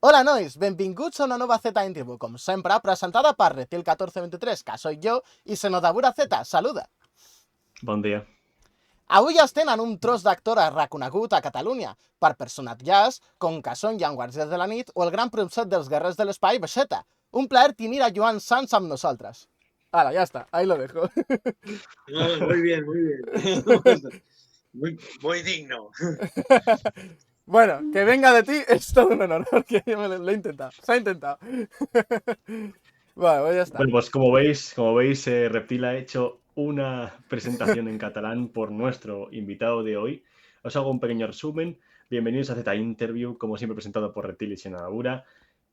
Hola, nois! Benvinguts a una nova Z Interview, com sempre, presentada per Retil1423, que soy jo, i Senodabura Z, saluda! Bon dia. Avui els tenen un tros d'actor reconegut a Catalunya per personatges com que són Jan Guardians de la Nit o el gran príncep dels guerrers de l'espai, Vegeta. Un plaer tenir a Joan Sans amb nosaltres. Hala, ya está, ahí lo dejo. Muy bien, muy bien. Muy digno. Bueno, que venga de ti es todo un honor, porque yo lo he intentado, se ha intentado. Bueno, pues ya está. Bueno, pues como veis, Reptil ha hecho una presentación en catalán por nuestro invitado de hoy. Os hago un pequeño resumen. Bienvenidos a Z Interview, como siempre presentado por Reptil y Senadabura.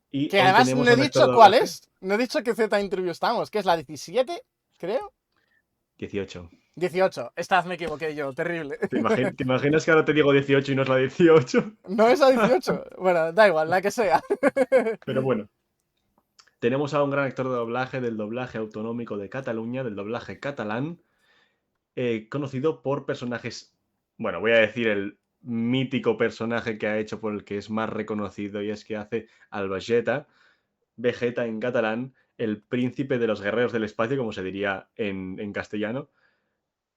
Y que hoy además tenemos no he un actor dicho de cuál doblaje. es. No he dicho qué Z Interview estamos, que es la 17, creo. 18. 18. Esta vez me equivoqué yo, terrible. ¿Te imaginas que ahora te digo 18 y no es la 18? No es la 18. Bueno, da igual, la que sea. Pero bueno. Tenemos a un gran actor de doblaje del doblaje autonómico de Cataluña, del doblaje catalán, conocido por personajes, bueno, voy a decir el mítico personaje que ha hecho por el que es más reconocido, y es que hace al Vegeta en catalán, el príncipe de los guerreros del espacio, como se diría en castellano,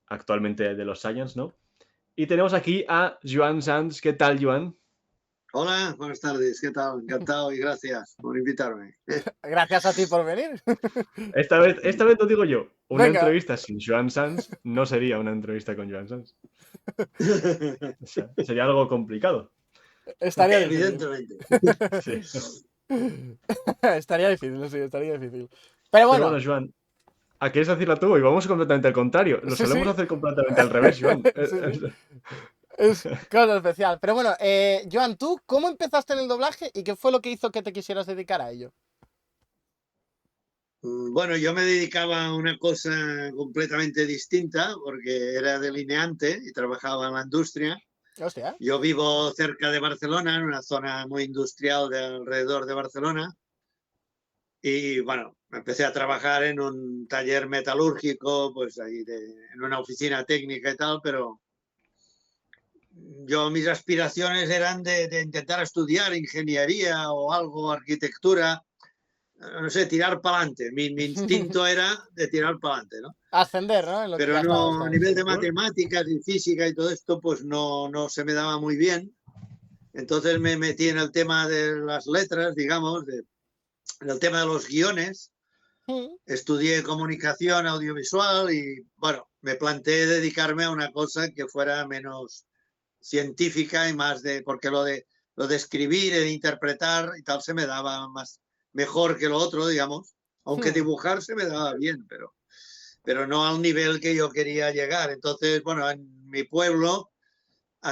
actualmente de los Saiyans, ¿no? Y tenemos aquí a Joan Sans. ¿Qué tal, Joan? Hola, buenas tardes. ¿Qué tal? Encantado y gracias por invitarme. Gracias a ti por venir. Esta vez lo digo yo. Una Venga. entrevista sin Joan Sans no sería una entrevista con Joan Sans. O sea, sería algo complicado. Estaría difícil. Evidentemente. Sí. Estaría difícil, sí, estaría difícil. Pero bueno, Joan, ¿a quieres decirla tú? Y vamos completamente al contrario. Lo Sí, solemos sí. hacer completamente al revés, Joan. Sí. Es cosa especial. Pero bueno, Joan, ¿tú cómo empezaste en el doblaje y qué fue lo que hizo que te quisieras dedicar a ello? Bueno, yo me dedicaba a una cosa completamente distinta porque era delineante y trabajaba en la industria. Hostia. Yo vivo cerca de Barcelona, en una zona muy industrial de alrededor de Barcelona. Y bueno, empecé a trabajar en un taller metalúrgico, pues ahí en una oficina técnica y tal, pero mis aspiraciones eran de intentar estudiar ingeniería o algo, arquitectura, no sé, tirar para adelante. Mi instinto era de tirar para adelante, ¿no? Ascender, ¿no? En lo Pero que no, a nivel de Bueno. matemáticas y física y todo esto, pues no se me daba muy bien. Entonces me metí en el tema de las letras, digamos, en el tema de los guiones. Estudié comunicación audiovisual y, bueno, me planteé dedicarme a una cosa que fuera menos científica y más porque lo de escribir y de interpretar y tal se me daba mejor que lo otro, digamos, aunque dibujar se me daba bien, pero no al nivel que yo quería llegar. Entonces, bueno, en mi pueblo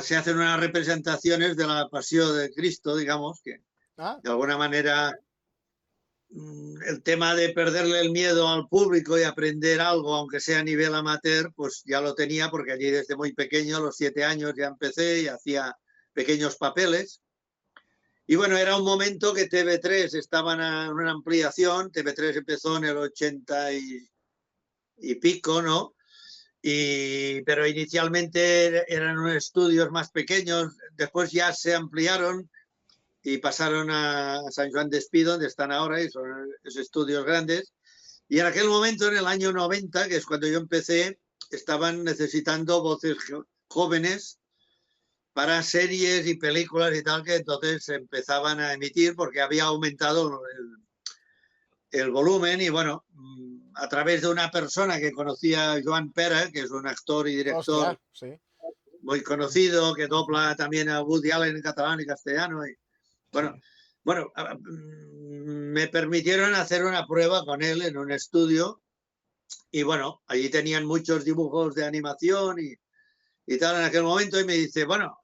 se hacen unas representaciones de la Pasión de Cristo, digamos, que de alguna manera el tema de perderle el miedo al público y aprender algo, aunque sea a nivel amateur, pues ya lo tenía porque allí desde muy pequeño, a los 7 años ya empecé y hacía pequeños papeles. Y bueno, era un momento que TV3 estaba en una ampliación, TV3 empezó en el 80 y pico, ¿no? Pero inicialmente eran unos estudios más pequeños, después ya se ampliaron y pasaron a San Juan de Espí, donde están ahora, y son esos estudios grandes. Y en aquel momento, en el año 90, que es cuando yo empecé, estaban necesitando voces jóvenes para series y películas y tal, que entonces se empezaban a emitir porque había aumentado el volumen. Y bueno, a través de una persona que conocía a Joan Pera, que es un actor y director muy conocido, que dobla también a Woody Allen en catalán y castellano. Y, bueno, me permitieron hacer una prueba con él en un estudio y bueno, allí tenían muchos dibujos de animación y tal en aquel momento y me dice, bueno,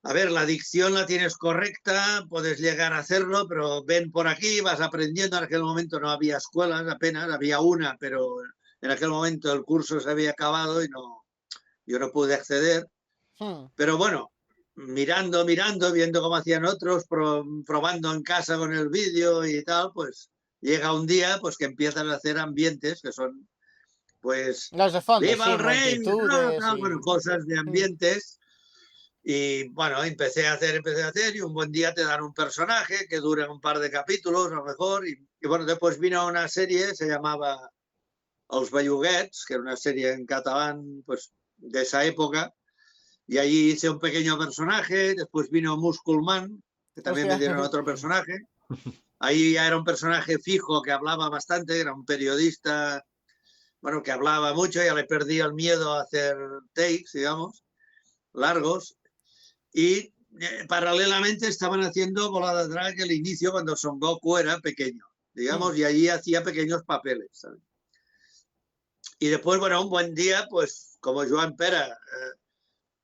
a ver, la dicción la tienes correcta, puedes llegar a hacerlo, pero ven por aquí, vas aprendiendo. En aquel momento no había escuelas apenas, había una, pero en aquel momento el curso se había acabado y yo no pude acceder. Pero bueno, mirando, viendo cómo hacían otros, probando en casa con el vídeo y tal, pues llega un día pues que empiezan a hacer ambientes que son, pues, los de fondo, ¡viva sí, el rey! multitudes Tal, y... bueno, cosas de ambientes. Y bueno, empecé a hacer, y un buen día te dan un personaje que dura un par de capítulos a lo mejor. Y bueno, después vino una serie, se llamaba Els Belluguets, que era una serie en catalán pues, de esa época. Y allí hice un pequeño personaje, después vino Musculman, que también me dieron otro personaje. Ahí ya era un personaje fijo que hablaba bastante, era un periodista, bueno, que hablaba mucho, ya le perdí el miedo a hacer takes, digamos, largos. Y paralelamente estaban haciendo Bola de Drag el inicio cuando Son Goku era pequeño, digamos, y allí hacía pequeños papeles, ¿sabes? Y después, bueno, un buen día, pues como Joan Pera,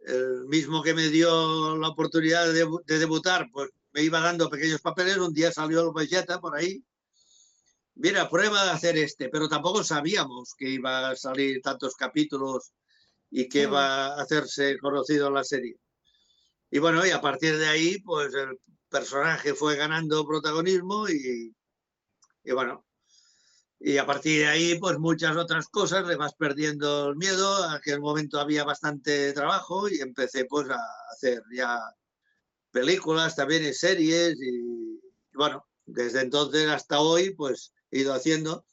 el mismo que me dio la oportunidad de debutar, pues me iba dando pequeños papeles, un día salió el Vegeta por ahí, mira, prueba de hacer pero tampoco sabíamos que iba a salir tantos capítulos y que iba a hacerse conocido en la serie. Y bueno, y a partir de ahí, pues el personaje fue ganando protagonismo y bueno, y a partir de ahí, pues muchas otras cosas, le vas perdiendo el miedo. En aquel momento había bastante trabajo y empecé pues a hacer ya películas, también y series y bueno, desde entonces hasta hoy pues he ido haciendo.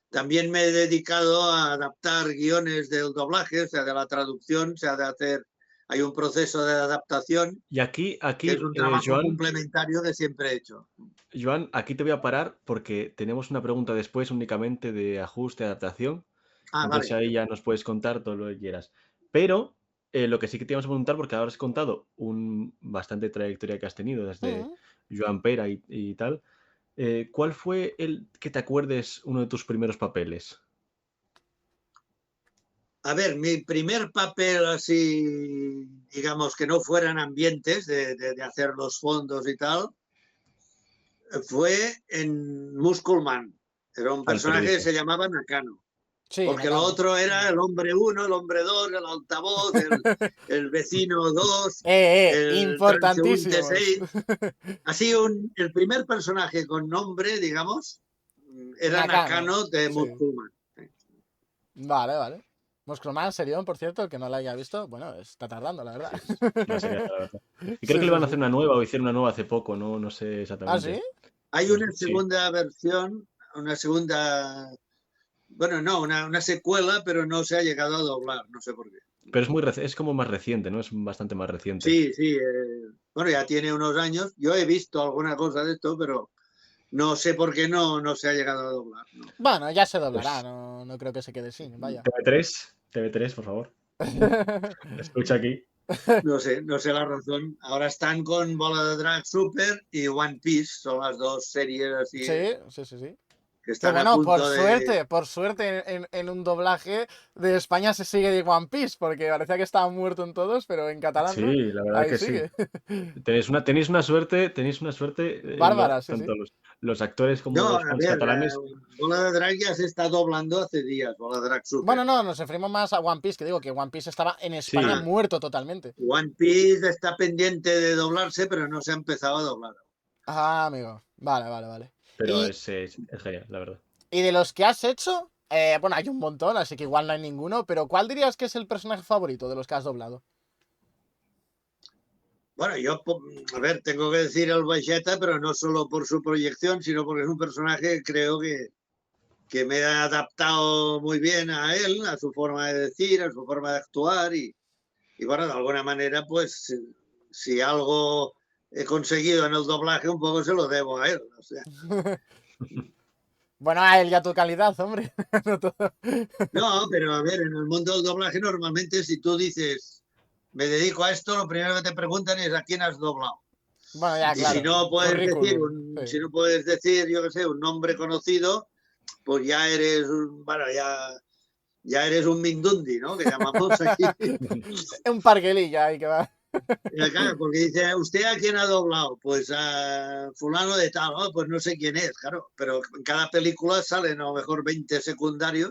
También me he dedicado a adaptar guiones del doblaje, o sea, de la traducción, o sea, de hacer, hay un proceso de adaptación Y aquí, que es un trabajo Joan, complementario que siempre he hecho. Joan, aquí te voy a parar porque tenemos una pregunta después únicamente de ajuste, adaptación. Ah, Entonces vale. ahí ya nos puedes contar todo lo que quieras. Pero lo que sí que te íbamos a preguntar, porque ahora has contado un bastante trayectoria que has tenido desde Joan Pera y tal. ¿Cuál fue el que te acuerdes uno de tus primeros papeles? A ver, mi primer papel así, digamos, que no fueran ambientes de hacer los fondos y tal, fue en Musculman. Era un Al personaje que periodista. se llamaba Nakano. Sí, Porque lo Nakano. otro era el hombre 1, el hombre 2, el altavoz, el vecino 2, el transeúnte Importantísimos. 6. Así, el primer personaje con nombre, digamos, era Nakano. Nakano de Sí. Musculman. Vale, vale. Muscleman, Serión, por cierto, el que no la haya visto, bueno, está tardando, la verdad. Sí, una serie, la verdad. Y creo Sí, que le sí, van a hacer sí. una nueva o hicieron una nueva hace poco, no sé ¿Ah, sí? exactamente. Hay una Sí. segunda versión, una segunda, bueno, no, una secuela, pero no se ha llegado a doblar, no sé por qué. Pero es como más reciente, ¿no? Es bastante más reciente. Sí, sí, bueno, ya tiene unos años. Yo he visto alguna cosa de esto, pero no sé por qué no se ha llegado a doblar. No. Bueno, ya se doblará, Pues no creo que se quede sin, vaya. TV3, por favor. Escucha aquí. No sé la razón. Ahora están con Bola de Drag Super y One Piece, son las dos series así Sí, sí, sí, sí. que Que están a bueno, punto de... por suerte en un doblaje de España se sigue de One Piece, porque parecía que estaba muerto en todos, pero en catalán Sí, no. la verdad Ahí que sí. sigue. Tenéis una suerte, Bárbara, sí, tanto sí. los actores como No, los a fans ver, catalanes. Bola de Drag ya se está doblando hace días, Bola de Drag Super. Bueno, no, nos referimos más a One Piece, que digo que One Piece estaba en España Sí, Ah, muerto totalmente. One Piece está pendiente de doblarse, pero no se ha empezado a doblar. Ah, amigo. Vale, vale, vale. pero Y, es genial, la verdad. y de los que has hecho, bueno, hay un montón, así que igual no hay ninguno, pero ¿cuál dirías que es el personaje favorito de los que has doblado? Bueno, yo, a ver, tengo que decir el Vegeta, pero no solo por su proyección, sino porque es un personaje que creo que me he adaptado muy bien a él, a su forma de decir, a su forma de actuar y bueno, de alguna manera, pues si algo he conseguido en el doblaje, un poco se lo debo a él. O sea, Bueno, a él ya tu calidad, hombre. No todo. no, pero a ver, en el mundo del doblaje normalmente si tú dices, me dedico a esto, lo primero que te preguntan es a quién has doblado. Bueno, ya, Y si claro. no puedes decir, Currículum. Sí. si no puedes decir, yo qué sé, un nombre conocido, pues ya eres bueno, ya eres un mindundi, ¿no? Que llamamos aquí. Un parguelilla ahí que va. Claro, porque dice, ¿usted a quién ha doblado? Pues a fulano de tal, oh, pues no sé quién es, claro, pero en cada película salen a lo mejor 20 secundarios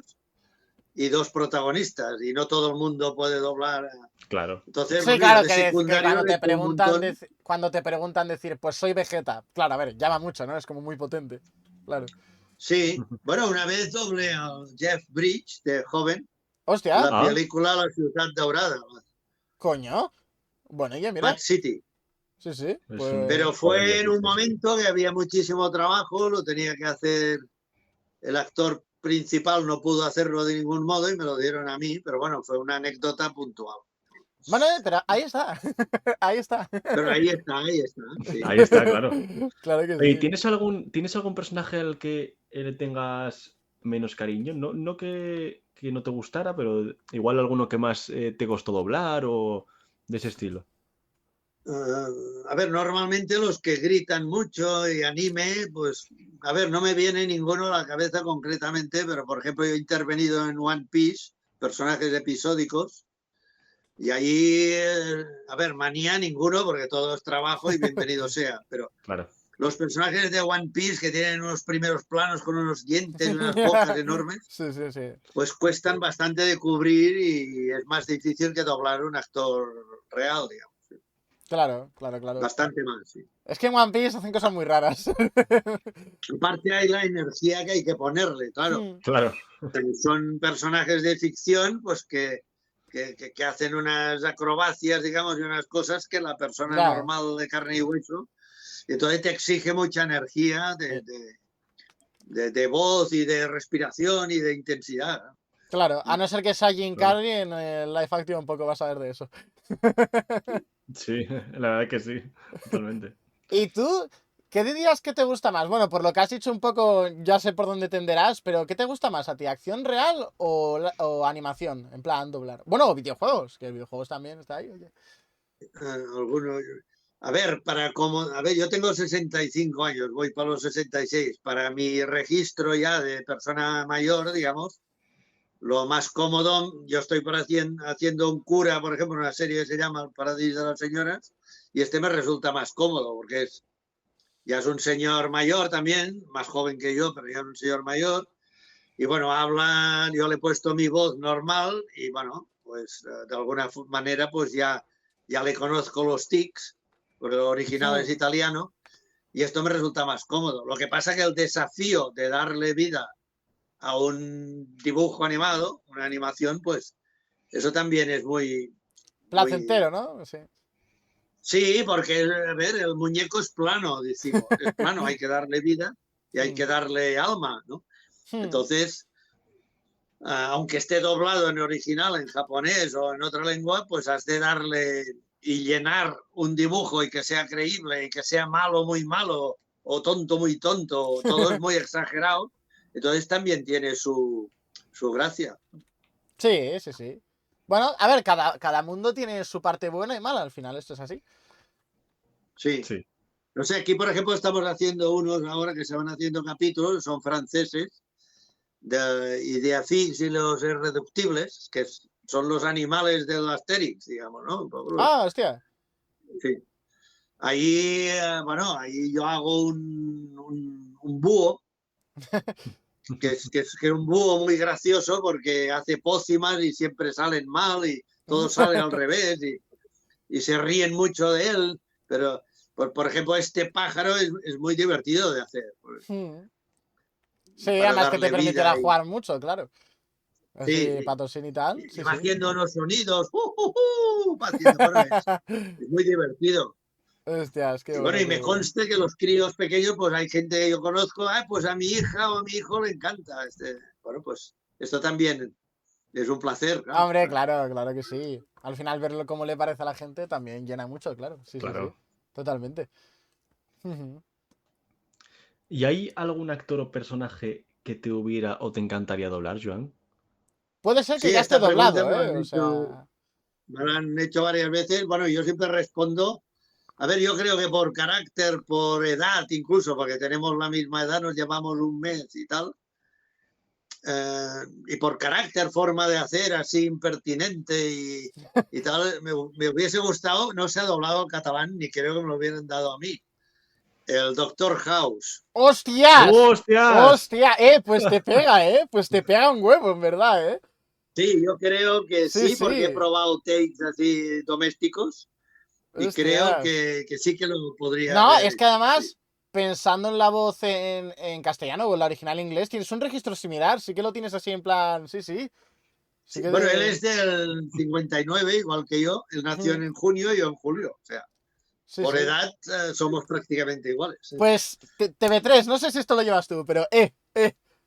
y 2 protagonistas y no todo el mundo puede doblar. Claro. Entonces, Sí, bueno, yo claro, de que secundario he hecho un montón. cuando te preguntan decir, pues soy Vegeta. Claro, a ver, llama mucho, ¿no? Es como muy potente. Claro. Sí, bueno, una vez doblé a Jeff Bridge de joven, Hostia, la Ah, película La Ciudad Daurada. coño. Bueno, ya mira. Bad City. Sí, sí. Pues... Pero fue en un momento que había muchísimo trabajo, lo tenía que hacer el actor principal, no pudo hacerlo de ningún modo y me lo dieron a mí, pero bueno, fue una anécdota puntual. Bueno, pero ahí está. Ahí está. Pero ahí está, sí. Ahí está, claro. Claro que Oye, sí. ¿tienes algún personaje al que le tengas menos cariño? No que no te gustara, pero igual alguno que más te costó doblar o de ese estilo. A ver, normalmente los que gritan mucho y anime, pues, a ver, no me viene ninguno a la cabeza concretamente, pero por ejemplo yo he intervenido en One Piece, personajes episódicos, y ahí, a ver, manía ninguno, porque todo es trabajo y bienvenido sea, pero Claro. los personajes de One Piece que tienen unos primeros planos con unos dientes y unas bocas enormes, Sí, sí, sí. pues cuestan bastante de cubrir y es más difícil que doblar un actor real, digamos. Claro, claro, claro. Bastante más, sí. Es que en One Piece hacen cosas muy raras. Aparte hay la energía que hay que ponerle, claro. Claro. Son personajes de ficción, pues que hacen unas acrobacias, digamos, y unas cosas que la persona Ya. normal de carne y hueso. Entonces te exige mucha energía de voz y de respiración y de intensidad. Claro, a no ser que sea Jim Claro. Carrey en el live action un poco vas a ver de eso. Sí, la verdad que sí, totalmente. ¿Y tú? ¿Qué dirías que te gusta más? Bueno, por lo que has dicho un poco, ya sé por dónde tenderás, pero ¿qué te gusta más a ti? ¿Acción real o animación? En plan, doblar. Bueno, o videojuegos, que videojuegos también está ahí, oye. Algunos, a ver, yo tengo 65 años, voy para los 66. Para mi registro ya de persona mayor, digamos, lo más cómodo, yo estoy haciendo un cura, por ejemplo, una serie que se llama El Paraíso de las Señoras, y este me resulta más cómodo, porque ya es un señor mayor también, más joven que yo, pero ya es un señor mayor, y bueno, habla, yo le he puesto mi voz normal, y bueno, pues de alguna manera, pues ya le conozco los tics, porque el original es italiano, y esto me resulta más cómodo. Lo que pasa es que el desafío de darle vida a un dibujo animado, una animación, pues eso también es muy... Placentero, ¿no? Sí. Sí, porque, a ver, el muñeco es plano, decimos, es plano, hay que darle vida y hay que darle alma, ¿no? Entonces, aunque esté doblado en original, en japonés o en otra lengua, pues has de darle y llenar un dibujo y que sea creíble y que sea malo muy malo o tonto muy tonto, todo es muy exagerado, entonces también tiene su gracia. Sí, sí, sí. Bueno, a ver, cada mundo tiene su parte buena y mala, al final esto es así. Sí. Sí. No sé, aquí por ejemplo estamos haciendo unos ahora que se van haciendo capítulos, son franceses, de Ideafix y los Irreductibles, que son los animales del Asterix, digamos, ¿no? Un poco Ah, hostia. sí. Ahí, bueno, ahí yo hago un búho, que es un búho muy gracioso porque hace pócimas y siempre salen mal y todo sale al revés y se ríen mucho de él, pero por ejemplo este pájaro es muy divertido de hacer. Sí, Para además que te darle permitirá vida jugar mucho, claro. sí, Así, sí. patosín y tal, Y sí, va sí. haciendo unos sonidos, va haciendo, bueno, es muy divertido. Hostias, qué Y bueno, bueno, y qué me bueno. conste que los críos pequeños, pues hay gente que yo conozco, pues a mi hija o a mi hijo le encanta. Bueno, pues esto también es un placer, claro. Hombre, claro, claro que sí. Al final verlo cómo le parece a la gente también llena mucho, claro. Sí, sí, sí. Claro. Totalmente. ¿Y hay algún actor o personaje que te hubiera o te encantaría doblar, Joan? Puede ser que Sí, ya esté esta pregunta doblado, ¿eh? O sea... me la han hecho varias veces. Bueno, yo siempre respondo. A ver, yo creo que por carácter, por edad, incluso, porque tenemos la misma edad, nos llevamos un mes y tal. Y por carácter, forma de hacer así impertinente y tal, me hubiese gustado, no se ha doblado al catalán, ni creo que me lo hubieran dado a mí. El Doctor House. ¡Hostias! ¡Hostias! ¡Hostia! Pues te pega, ¿eh? Pues te pega un huevo, en verdad, ¿eh? Sí, yo creo que Sí, sí, porque he sí. probado takes así domésticos y creo Hostias. que sí que lo podría No, haber es que hecho. Sí. además, pensando en la voz en castellano o en la original inglés, tienes un registro similar. Sí que lo tienes así en plan. Sí, sí. Sí que Bueno, él es del 59, igual que yo. Él nació en junio y yo en julio. O sea, Sí, por sí. edad somos prácticamente iguales. Pues TV3, no sé si esto lo llevas tú, pero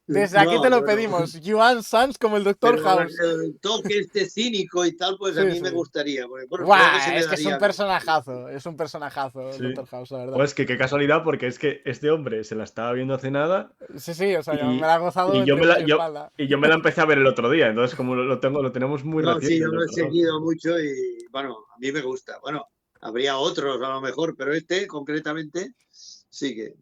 desde aquí te No, lo yo no. pedimos. Yuan Sans como el Doctor Pero House. el toque este cínico y tal, pues a Sí, mí sí. me gustaría. Porque, bueno, creo que se Guau, me es que es un daría bien. personajazo. Es un personajazo el Sí. Doctor House, la verdad. Pues que qué casualidad, porque es que este hombre se la estaba viendo hace nada Sí, sí, o sea, yo me y, la he gozado y yo, entre me la, pecho y yo, espalda. y yo me la empecé a ver el otro día, entonces como lo tenemos muy No, sí, reciente yo el lo he Doctor House. seguido mucho y, bueno, a mí me gusta. Bueno, habría otros a lo mejor, pero este concretamente sí que.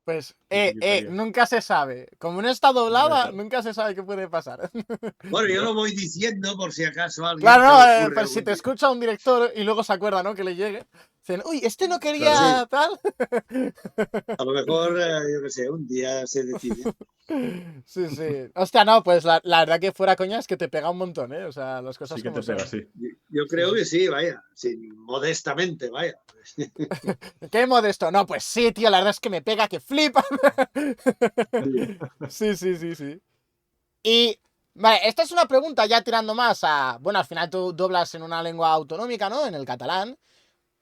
Pues, Sí que estaría. nunca se sabe. Como no está Nunca se doblada, sabe. nunca se sabe qué puede pasar. Bueno, yo No. lo voy diciendo por si acaso a alguien Claro, se no, le ocurre pues si algún te día. escucha un director y luego se acuerda, ¿no? Que le llegue. Dicen, uy, este no Claro. quería tal. A lo mejor, yo qué sé, un día se decide. Sí, sí. Hostia, no, pues la verdad que fuera coña es que te pega un montón, ¿eh? O sea, las cosas Sí que como te pega, son. sí. Yo Sí, creo sí. que sí, vaya, sí, modestamente, vaya. Qué modesto. No, pues sí, tío, la verdad es que me pega que flipa. Sí. Sí, sí, sí, sí. Y, vale, esta es una pregunta ya tirando más a... Bueno, al final tú doblas en una lengua autonómica, ¿no? En el catalán.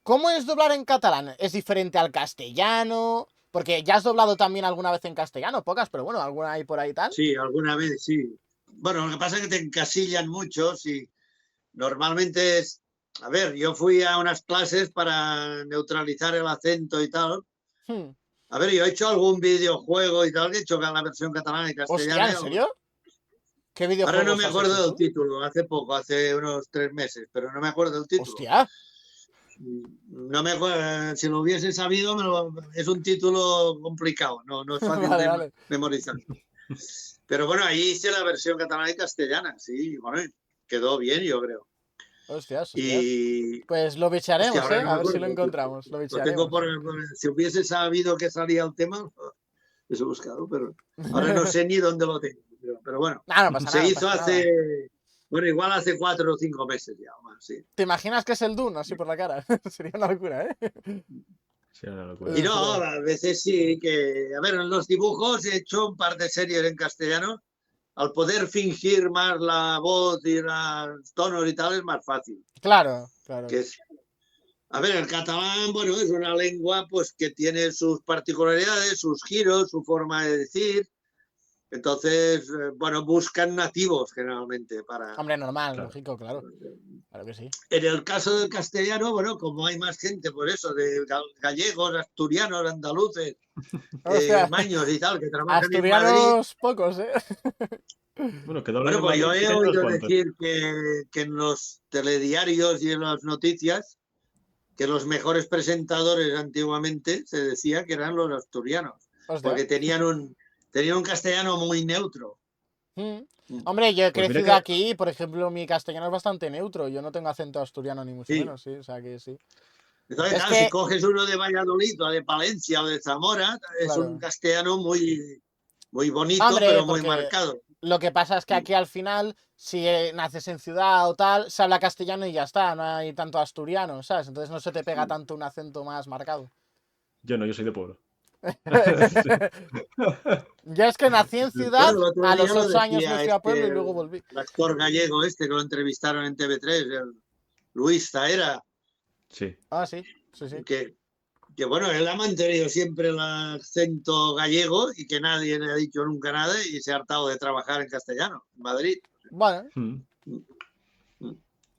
¿Cómo es doblar en catalán? ¿Es diferente al castellano? Porque ya has doblado también alguna vez en castellano, pocas, pero bueno, alguna hay por ahí tal. Sí, alguna vez sí. Bueno, lo que pasa es que te encasillan muchos y normalmente es. A ver, yo fui a unas clases para neutralizar el acento y tal. Hmm. A ver, yo he hecho algún videojuego y tal, que he hecho la versión catalana y Hostia, castellana. ¿en serio? ¿Qué Ahora no videojuegos me has acuerdo hecho del tú? título, hace poco, hace unos 3 meses, pero no me acuerdo del título. Hostia. No me acuerdo, si lo hubiese sabido, es un título complicado, no es fácil Vale, de vale. memorizar. Pero bueno, ahí hice la versión catalana y castellana, sí, bueno, quedó bien, yo creo. Hostias, hostias. Y, Pues lo hostia, bicharemos, ahora ¿eh? no A me ver si lo acuerdo del título. encontramos. Lo Lo tengo bicharemos. si hubiese sabido que salía el tema, lo hubiese buscado, pero ahora no sé ni dónde lo tengo. Pero bueno, Nah, no pasa nada, se no hizo pasa nada. bueno, igual hace 4 o 5 meses ya, o más, sí. ¿Te imaginas que es el Dune así por la cara? Sería una locura, ¿eh? Sí, una locura. Y no, Pero... a veces sí que, a ver, en los dibujos he hecho un par de series en castellano. Al poder fingir más la voz y los tonos y tal, es más fácil. Claro, claro. Que es, a ver, el catalán, bueno, es una lengua pues que tiene sus particularidades, sus giros, su forma de decir. Entonces, bueno, buscan nativos generalmente para. Hombre, normal, Claro. lógico, claro. Claro que sí. En el caso del castellano, bueno, como hay más gente, por eso, de gallegos, asturianos, andaluces, Hostia, maños y tal, que trabajan en Madrid. asturianos pocos, ¿eh? Bueno, que doblan Bueno, en pues yo Madrid sí he que hay unos oído cuantos. decir que en los telediarios y en las noticias, que los mejores presentadores antiguamente se decía que eran los asturianos, Hostia. porque tenían un castellano muy neutro. Hombre, yo he Pues mira crecido que aquí y, por ejemplo, mi castellano es bastante neutro. Yo no tengo acento asturiano ni mucho Sí. menos, sí. O sea que sí. Entonces, Es claro, si que, coges uno de Valladolid o de Palencia o de Zamora, es un claro. castellano muy, muy bonito, Hombre, pero muy porque marcado. lo que pasa es que aquí al final, si naces en ciudad o tal, se habla castellano y ya está. No hay tanto asturiano, ¿sabes? Entonces no se te pega tanto un acento más marcado. yo no, yo soy de pueblo. Yo es que nací en ciudad, Bueno, el otro a día los lo 8 años me decía fui a pueblo y el luego volví. actor gallego este que lo entrevistaron en TV3, el Luis Zaera, Sí. Ah, sí, sí, sí. que bueno, él ha mantenido siempre el acento gallego y que nadie le ha dicho nunca nada y se ha hartado de trabajar en castellano, en Madrid. Bueno, Mm.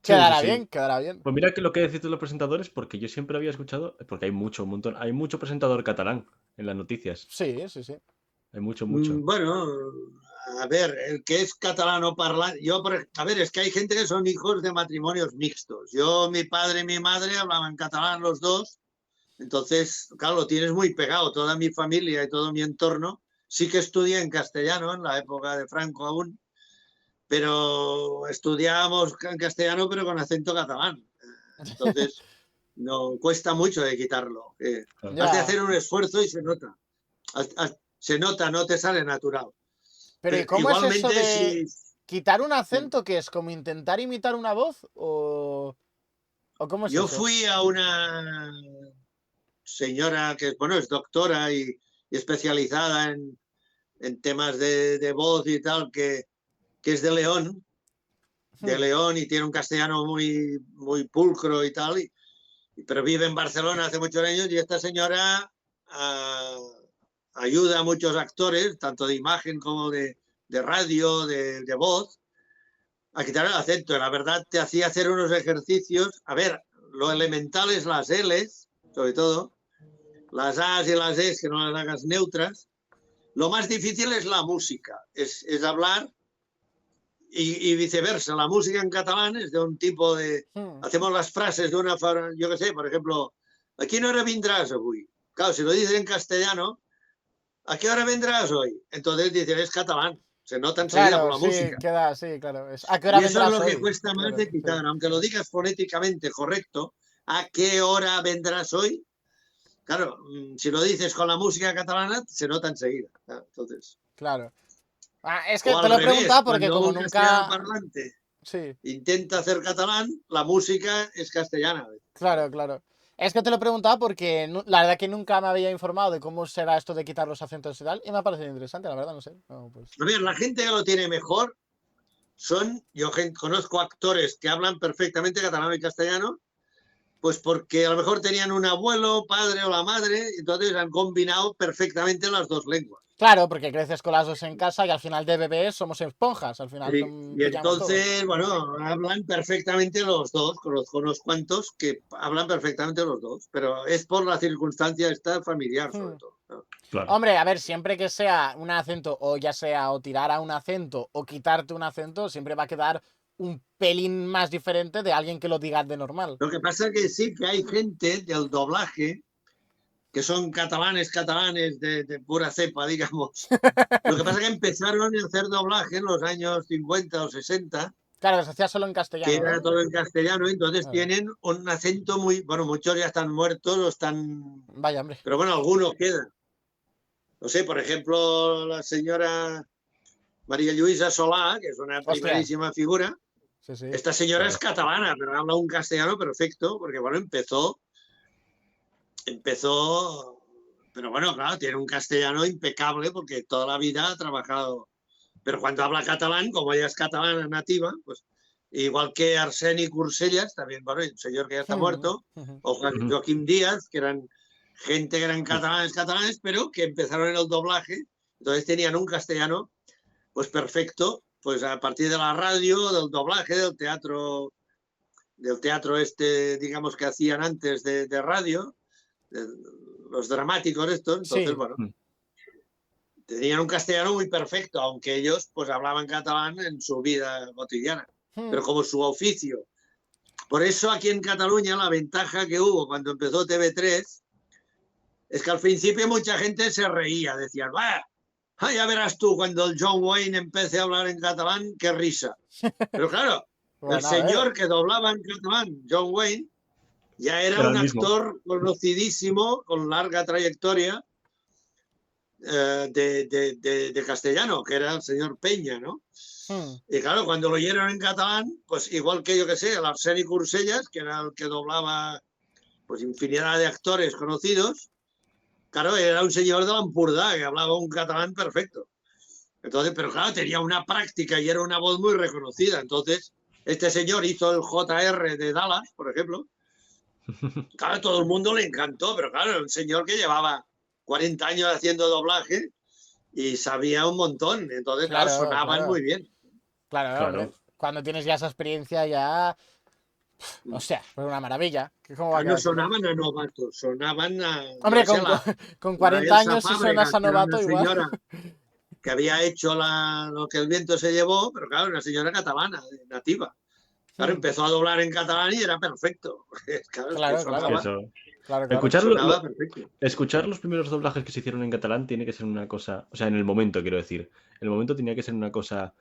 Sí, sí, quedará sí. bien, quedará bien. Pues mira que lo que decís de los presentadores, porque yo siempre había escuchado, porque hay mucho, un montón, hay mucho presentador catalán en las noticias. Sí, sí, sí. Hay mucho, mucho. Bueno, a ver, el que es catalano parlante, a ver, es que hay gente que son hijos de matrimonios mixtos. Yo, mi padre y mi madre hablaban catalán los dos, entonces, claro, lo tienes muy pegado. Toda mi familia y todo mi entorno sí que estudié en castellano en la época de Franco aún, pero estudiábamos en castellano pero con acento catalán. Entonces, no cuesta mucho de quitarlo. Claro. Has de Ya. hacer un esfuerzo y se nota. Se nota, no te sale natural. Pero ¿y cómo es eso Igualmente, de si quitar un acento que es como intentar imitar una voz o cómo es yo eso? fui a una señora que bueno, es doctora y especializada en temas de voz y tal, que es de León, de León y tiene un castellano muy, muy pulcro y tal, pero vive en Barcelona hace muchos años y esta señora ayuda a muchos actores, tanto de imagen como de radio, de voz, a quitar el acento. La verdad te hacía hacer unos ejercicios. A ver, lo elemental es las L's, sobre todo, las A's y las E's, que no las hagas neutras. Lo más difícil es la música, es hablar y viceversa. La música en catalán es de un tipo de... Hacemos las frases de una... Yo qué sé, por ejemplo, ¿a qué hora vendrás hoy? Claro, si lo dices en castellano, ¿a qué hora vendrás hoy? Entonces dices, es catalán. Se nota enseguida por la música. Queda, sí, claro. ¿A qué hora y eso vendrás es lo que hoy? cuesta más de quitar. Sí. Aunque lo digas fonéticamente correcto, ¿a qué hora vendrás hoy? Claro, si lo dices con la música catalana, se nota enseguida. Entonces... Claro. Es que te lo he preguntado porque como un nunca... parlante sí. intenta hacer catalán, la música es castellana. Claro, claro. Es que te lo he preguntado porque la verdad que nunca me había informado de cómo será esto de quitar los acentos y tal, y me ha parecido interesante, la verdad, no sé. No, pues... A ver, la gente que lo tiene mejor yo conozco actores que hablan perfectamente catalán y castellano, pues porque a lo mejor tenían un abuelo, padre o la madre, entonces han combinado perfectamente las dos lenguas. Claro, porque creces con las dos en casa y al final de bebés somos esponjas, al final sí, y entonces, todo. Bueno, hablan perfectamente los dos, conozco unos cuantos que hablan perfectamente los dos, pero es por la circunstancia esta familiar, sobre todo. ¿No? Claro. Hombre, a ver, siempre que sea un acento, o ya sea o tirar a un acento o quitarte un acento, siempre va a quedar un pelín más diferente de alguien que lo diga de normal. Lo que pasa es que sí que hay gente del doblaje que son catalanes de pura cepa, digamos. Lo que pasa es que empezaron a hacer doblaje en los años 50 o 60. Claro, se hacía solo en castellano. Que era todo en castellano, entonces tienen un acento muy... Bueno, muchos ya están muertos o están... Vaya, hombre. Pero bueno, algunos quedan. No sé, por ejemplo, la señora María Luisa Solá, que es una primerísima figura. Sí, sí. Esta señora es catalana, pero habla un castellano perfecto, porque bueno, empezó, pero bueno, claro, tiene un castellano impecable porque toda la vida ha trabajado. Pero cuando habla catalán, como ella es catalana nativa, pues igual que Arseni Cursellas, también, bueno, el señor que ya está muerto, o Joaquim Díaz, que eran gente que eran catalanes, pero que empezaron en el doblaje, entonces tenían un castellano pues perfecto, pues a partir de la radio, del doblaje, del teatro este, digamos, que hacían antes de radio, los dramáticos estos, entonces, sí. Bueno, tenían un castellano muy perfecto, aunque ellos pues hablaban catalán en su vida cotidiana, pero como su oficio. Por eso aquí en Cataluña la ventaja que hubo cuando empezó TV3 es que al principio mucha gente se reía, decían, vaya, ya verás tú cuando el John Wayne empiece a hablar en catalán, qué risa. Pero claro, bueno, el señor que doblaba en catalán, John Wayne, ya era un actor conocidísimo, con larga trayectoria de castellano, que era el señor Peña, ¿no? Y claro, cuando lo oyeron en catalán, pues igual que yo que sé, el Arseni Cursellas, que era el que doblaba pues infinidad de actores conocidos, claro, era un señor de l'Empordà que hablaba un catalán perfecto. Entonces, pero claro, tenía una práctica y era una voz muy reconocida. Entonces, este señor hizo el JR de Dallas, por ejemplo. Claro, todo el mundo le encantó, pero claro, era un señor que llevaba 40 años haciendo doblaje y sabía un montón. Entonces, claro, sonaban muy bien. Claro. Cuando tienes ya esa experiencia, ya... O sea, fue una maravilla. No sonaban a novatos, sonaban a... Hombre, con 40 años si suenas a novato igual. Señora que había hecho lo que el viento se llevó, pero claro, una señora catalana, nativa. Claro, empezó a doblar en catalán y era perfecto. Claro. Escuchar los primeros doblajes que se hicieron en catalán tiene que ser una cosa... O sea, en el momento, quiero decir. En el momento tenía que ser una cosa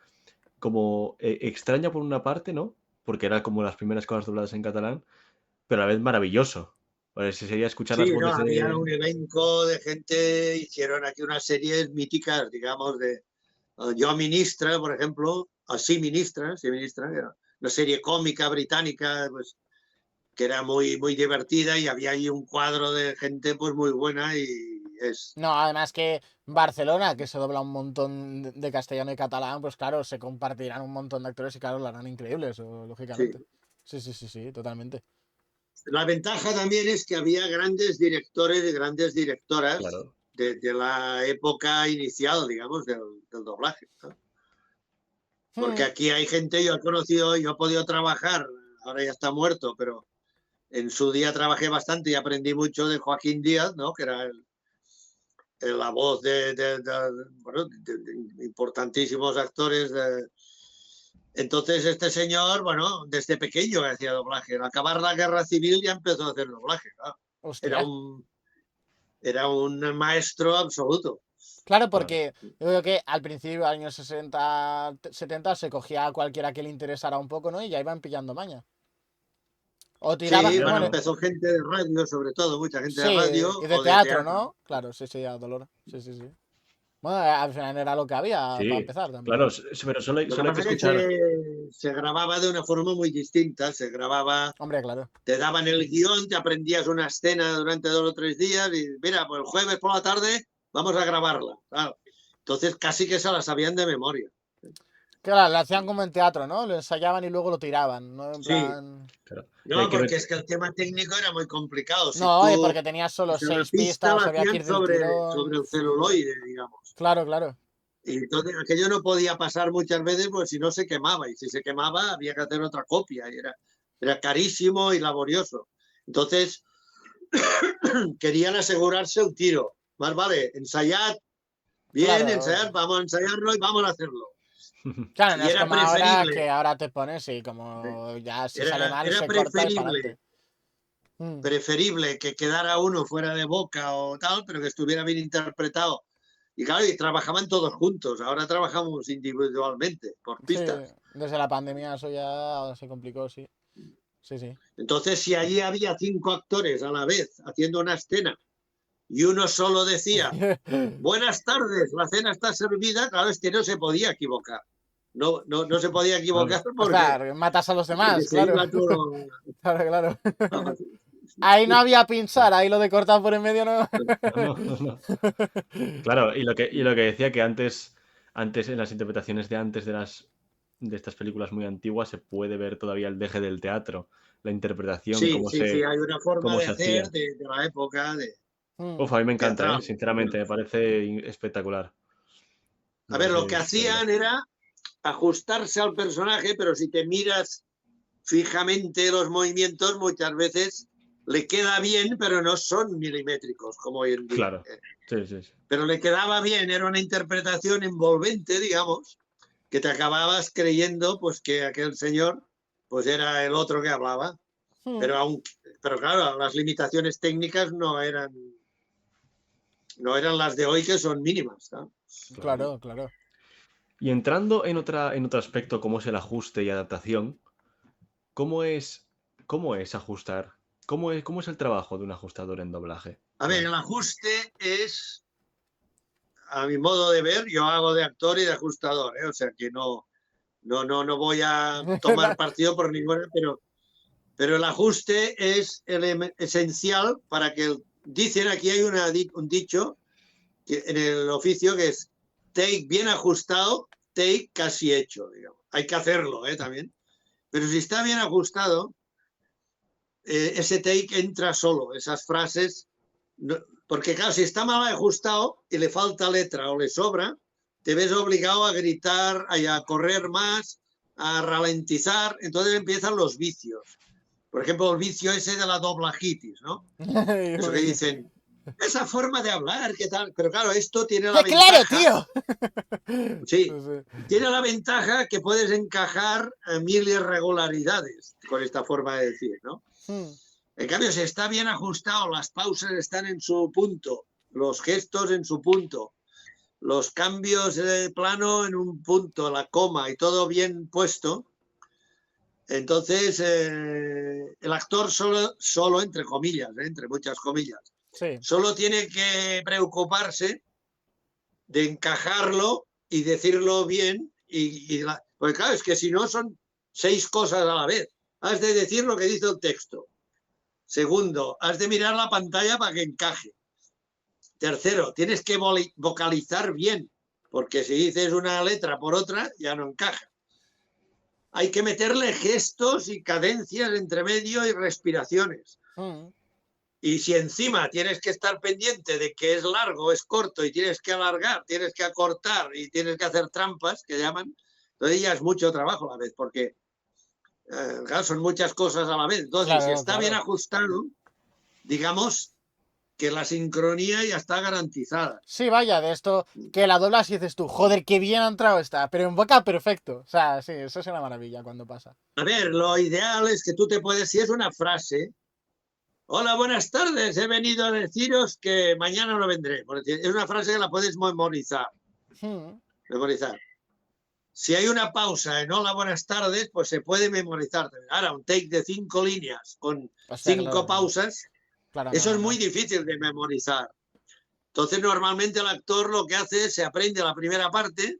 como extraña por una parte, ¿no? Porque era como las primeras cosas dobladas en catalán, pero a la vez maravilloso. Pues sería escuchar las voces había un elenco de gente, hicieron aquí unas series míticas, digamos, de Yo Ministra, por ejemplo, Sí Ministra, que era una serie cómica británica, pues, que era muy, muy divertida y había ahí un cuadro de gente pues muy buena y No, además que Barcelona, que se dobla un montón de castellano y catalán, pues claro, se compartirán un montón de actores y claro, lo harán increíbles, lógicamente. Sí, totalmente. La ventaja también es que había grandes directores y grandes directoras Claro. de la época inicial, digamos, del doblaje, ¿no? Porque aquí hay gente, yo he podido trabajar, ahora ya está muerto, pero en su día trabajé bastante y aprendí mucho de Joaquín Díaz, ¿no? Que era la voz bueno, de importantísimos actores. Entonces este señor, bueno, desde pequeño hacía doblaje. Al acabar la guerra civil ya empezó a hacer doblaje, claro. Hostia. Era un maestro absoluto. Claro, porque yo creo que al principio, años 60, 70, se cogía a cualquiera que le interesara un poco, ¿no? Y ya iban pillando maña. O tiraban, Sí, bueno, bueno, empezó gente de radio, sobre todo, mucha gente de sí, radio y de o de teatro, teatro. ¿no? Claro, sí, a dolor. Sí. Bueno, al final era lo que había para Sí, empezar también. claro, pero solo Lo que hay que pasa es escuchar. que se grababa de una forma muy distinta. Se grababa, Hombre, claro. te daban el guión, te aprendías una escena durante 2 o 3 días y mira, pues el jueves por la tarde vamos a grabarla. Claro. Entonces casi que se la sabían de memoria. Claro, lo hacían como en teatro, ¿no? Lo ensayaban y luego lo tiraban, ¿no? En Sí. plan... Claro. No, porque es que el tema técnico era muy complicado. Si No, y tú, porque tenías solo o sea, la 6 pista pistas, la había que hacían ir del sobre tirón. el celuloide, digamos. Claro. Y entonces aquello no podía pasar muchas veces porque si no se quemaba. Y si se quemaba había que hacer otra copia. Y era carísimo y laborioso. Entonces querían asegurarse el tiro. Más vale, ensayad, bien, Claro. ensayad, vamos a ensayarlo y vamos a hacerlo. Claro, no Y es era como ahora que preferible, ahora te pones y como ya si sale mal era se corta y para adelante. preferible que quedara uno fuera de boca o tal, pero que estuviera bien interpretado. Y claro, y trabajaban todos juntos. Ahora trabajamos individualmente, por Sí, pistas. desde la pandemia eso ya se complicó, sí. Sí. Entonces, si allí había 5 actores a la vez haciendo una escena y uno solo decía, buenas tardes, la cena está servida, claro, es que no se podía equivocar. No se podía equivocar Claro. porque, Claro, matas a los porque demás, se claro. iba todo. Claro. Ahí no había pinchar, ahí lo de cortar por en medio no. No. Claro, y lo que decía que antes en las interpretaciones de antes de estas películas muy antiguas se puede ver todavía el deje del teatro, la interpretación, Sí, hay una forma cómo de se hacía. hacer de la época Uf, a mí me encanta, teatral. sinceramente, me parece espectacular. A Me ver, lo parece que espectacular. hacían era ajustarse al personaje, pero si te miras fijamente los movimientos, muchas veces le queda bien, pero no son milimétricos como hoy en día. Claro, sí. Pero le quedaba bien, era una interpretación envolvente, digamos, que te acababas creyendo pues que aquel señor pues era el otro que hablaba. Pero claro, las limitaciones técnicas no eran las de hoy, que son mínimas, ¿no? Claro. Y entrando en otro aspecto como es el ajuste y adaptación, ¿cómo es ajustar? ¿Cómo es el trabajo de un ajustador en doblaje? A ver, el ajuste es, a mi modo de ver, yo hago de actor y de ajustador, ¿eh? O sea que no voy a tomar partido por ninguna, pero el ajuste es esencial para que dicen aquí hay un dicho que, en el oficio, que es take bien ajustado, take casi hecho, digamos. Hay que hacerlo, también. Pero si está bien ajustado, ese take entra solo, esas frases. No, porque claro, si está mal ajustado y le falta letra o le sobra, te ves obligado a gritar, a correr más, a ralentizar. Entonces empiezan los vicios. Por ejemplo, el vicio ese de la doblajitis, ¿no? Eso que dicen, esa forma de hablar, ¿qué tal? Pero claro, esto tiene la ¡Claro, ventaja. tío! Sí, tiene la ventaja que puedes encajar 1000 irregularidades con esta forma de decir, ¿no? En cambio, si está bien ajustado, las pausas están en su punto, los gestos en su punto, los cambios de plano en un punto, la coma y todo bien puesto, entonces el actor solo entre comillas, entre muchas comillas, solo tiene que preocuparse de encajarlo y decirlo bien. Porque claro, es que si no son 6 cosas a la vez. Has de decir lo que dice el texto. Segundo, has de mirar la pantalla para que encaje. Tercero, tienes que vocalizar bien, porque si dices una letra por otra, ya no encaja. Hay que meterle gestos y cadencias entre medio y respiraciones. Y si encima tienes que estar pendiente de que es largo, es corto, y tienes que alargar, tienes que acortar y tienes que hacer trampas, que llaman, entonces ya es mucho trabajo a la vez, porque claro, son muchas cosas a la vez. Entonces, Claro, si está bien claro. ajustado, digamos que la sincronía ya está garantizada. Sí, vaya, de esto que la doblas y dices tú, joder, qué bien ha entrado esta, pero en boca perfecto. O sea, sí, eso es una maravilla cuando pasa. A ver, lo ideal es que tú te puedes, si es una frase, hola, buenas tardes, he venido a deciros que mañana no vendré. Es una frase que la puedes memorizar. Memorizar. Si hay una pausa en hola, buenas tardes, pues se puede memorizar. Ahora, un take de 5 líneas con Hostia, 5 pausas, claro, eso es no. muy difícil de memorizar. Entonces, normalmente el actor lo que hace es se aprende la primera parte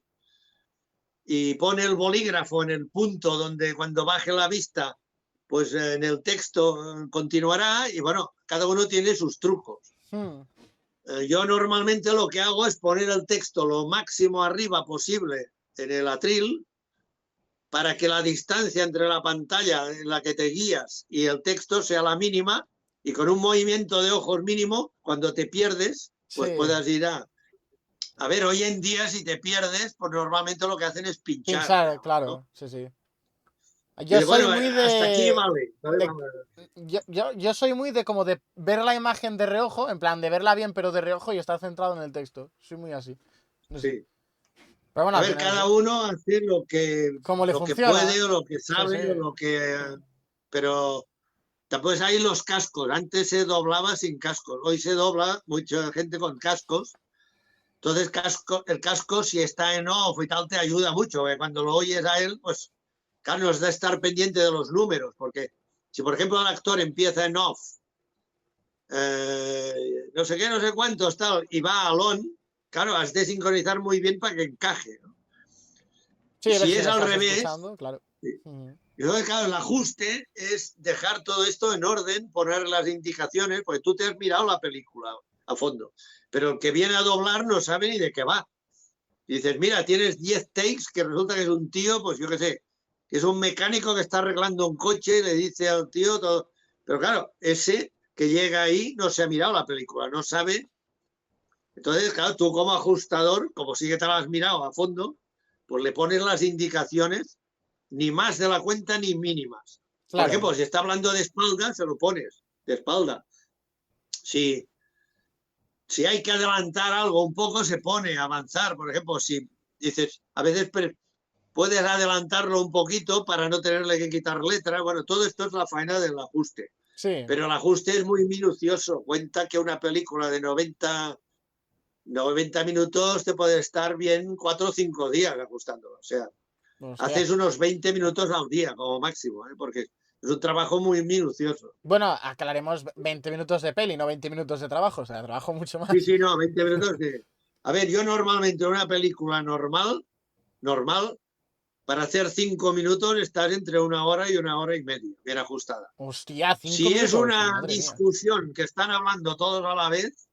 y pone el bolígrafo en el punto donde cuando baje la vista, pues en el texto continuará y bueno, cada uno tiene sus trucos. Yo normalmente lo que hago es poner el texto lo máximo arriba posible en el atril para que la distancia entre la pantalla en la que te guías y el texto sea la mínima y con un movimiento de ojos mínimo, cuando te pierdes, pues Sí. puedas ir a ver, hoy en día si te pierdes, pues normalmente lo que hacen es pinchar. Pinchar, digamos, claro, ¿no? sí, sí. Y Yo soy bueno, muy hasta aquí de... vale. Yo soy muy de como de ver la imagen de reojo, en plan de verla bien pero de reojo y estar centrado en el texto. Soy muy así. No sé. Sí. Pero bueno, A al ver, final cada sí. uno hace Como le lo que funciona. puede o lo que Sí, sabe o sí. lo que... Pero después hay los cascos. Antes se doblaba sin cascos. Hoy se dobla mucha gente con cascos. Entonces el casco, si está en off y tal, te ayuda mucho. Cuando lo oyes a él, pues claro, nos da estar pendiente de los números. Porque si, por ejemplo, el actor empieza en off, no sé qué, no sé cuántos, tal, y va al on, claro, has de sincronizar muy bien para que encaje, ¿no? Sí, a ver Si si es le al estás revés, escuchando, claro. sí. Y entonces, claro, el ajuste es dejar todo esto en orden, poner las indicaciones, porque tú te has mirado la película a fondo, pero el que viene a doblar no sabe ni de qué va. Y dices, mira, tienes 10 takes, que resulta que es un tío, pues yo qué sé, que es un mecánico que está arreglando un coche y le dice al tío todo. Pero claro, ese que llega ahí no se ha mirado la película, no sabe. Entonces, claro, tú como ajustador, como sí que te la has mirado a fondo, pues le pones las indicaciones, ni más de la cuenta ni mínimas. Por Claro. ejemplo, si está hablando de espalda, se lo pones de espalda. Si hay que adelantar algo un poco, se pone a avanzar. Por ejemplo, si dices, a veces puedes adelantarlo un poquito para no tenerle que quitar letras. Bueno, todo esto es la faena del ajuste. Sí. Pero el ajuste es muy minucioso. Cuenta que una película de 90 minutos te puede estar bien 4 o 5 días ajustándolo. O sea, Hostia. haces unos 20 minutos al día como máximo, porque es un trabajo muy minucioso. Bueno, aclaremos 20 minutos de peli, no 20 minutos de trabajo. O sea, trabajo mucho más. Sí, sí, no, 20 minutos. A ver, yo normalmente en una película normal, para hacer 5 minutos estás entre 1 hora y 1 hora y media, bien ajustada. Hostia, 5 Si es minutos. una Madre mía. discusión que están hablando todos a la vez,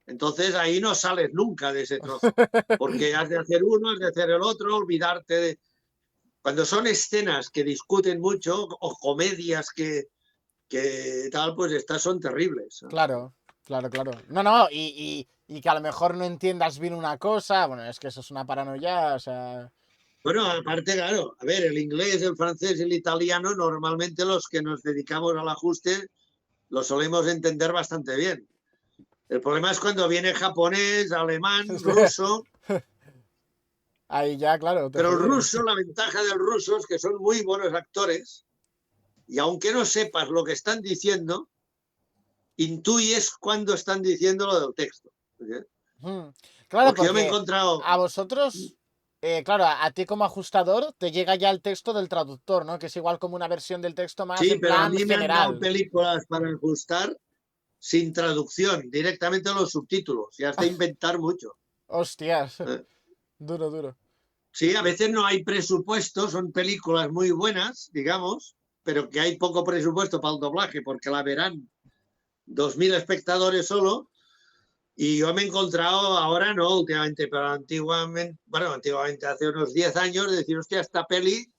entonces ahí no sales nunca de ese trozo, porque has de hacer uno, has de hacer el otro, olvidarte de... Cuando son escenas que discuten mucho o comedias que tal, pues estas son terribles, ¿no? Claro, claro, claro. No, y que a lo mejor no entiendas bien una cosa. Bueno, es que eso es una paranoia, o sea. Bueno, aparte, claro, a ver, el inglés, el francés y el italiano, normalmente los que nos dedicamos al ajuste lo solemos entender bastante bien. El problema es cuando viene japonés, alemán, ruso. Ahí ya, claro, te Pero el jodieron. ruso, la ventaja del ruso es que son muy buenos actores y aunque no sepas lo que están diciendo, intuyes cuando están diciendo lo del texto. Claro, Porque yo me he porque encontrado... a vosotros, claro, a ti como ajustador te llega ya el texto del traductor, ¿no? Que es igual como una versión del texto más Sí, en pero a plan mí me han dado general. películas para ajustar sin traducción, directamente los subtítulos. Y has de inventar mucho. Hostias, ¿Eh? duro, duro. Sí, a veces no hay presupuesto, son películas muy buenas, digamos, pero que hay poco presupuesto para el doblaje porque la verán 2.000 espectadores solo. Y yo me he encontrado, ahora no, últimamente, pero antiguamente hace unos 10 años, decir, hostia, esta peli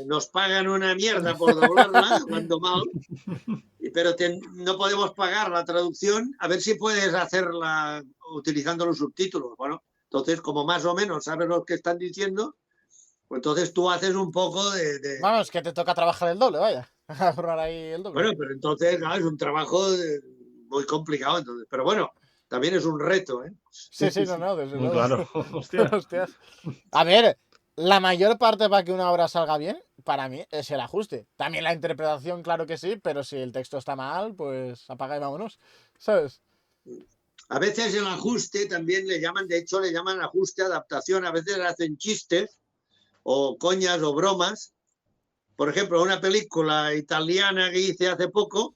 nos pagan una mierda por doblarla, cuando mal, pero no podemos pagar la traducción, a ver si puedes hacerla utilizando los subtítulos. Bueno, entonces, como más o menos sabes lo que están diciendo, pues entonces tú haces un poco Vamos, que te toca trabajar el doble, vaya. Ahorrar ahí el doble. Bueno, pero entonces, claro, es un trabajo muy complicado, entonces. Pero bueno, también es un reto, ¿eh? Sí, no, desde luego. Claro, hostia. Hostias. A ver, la mayor parte para que una obra salga bien, para mí, es el ajuste. También la interpretación, claro que sí, pero si el texto está mal, pues apaga y vámonos, ¿sabes? A veces el ajuste también le llaman, de hecho, le llaman ajuste, adaptación. A veces hacen chistes o coñas o bromas. Por ejemplo, una película italiana que hice hace poco,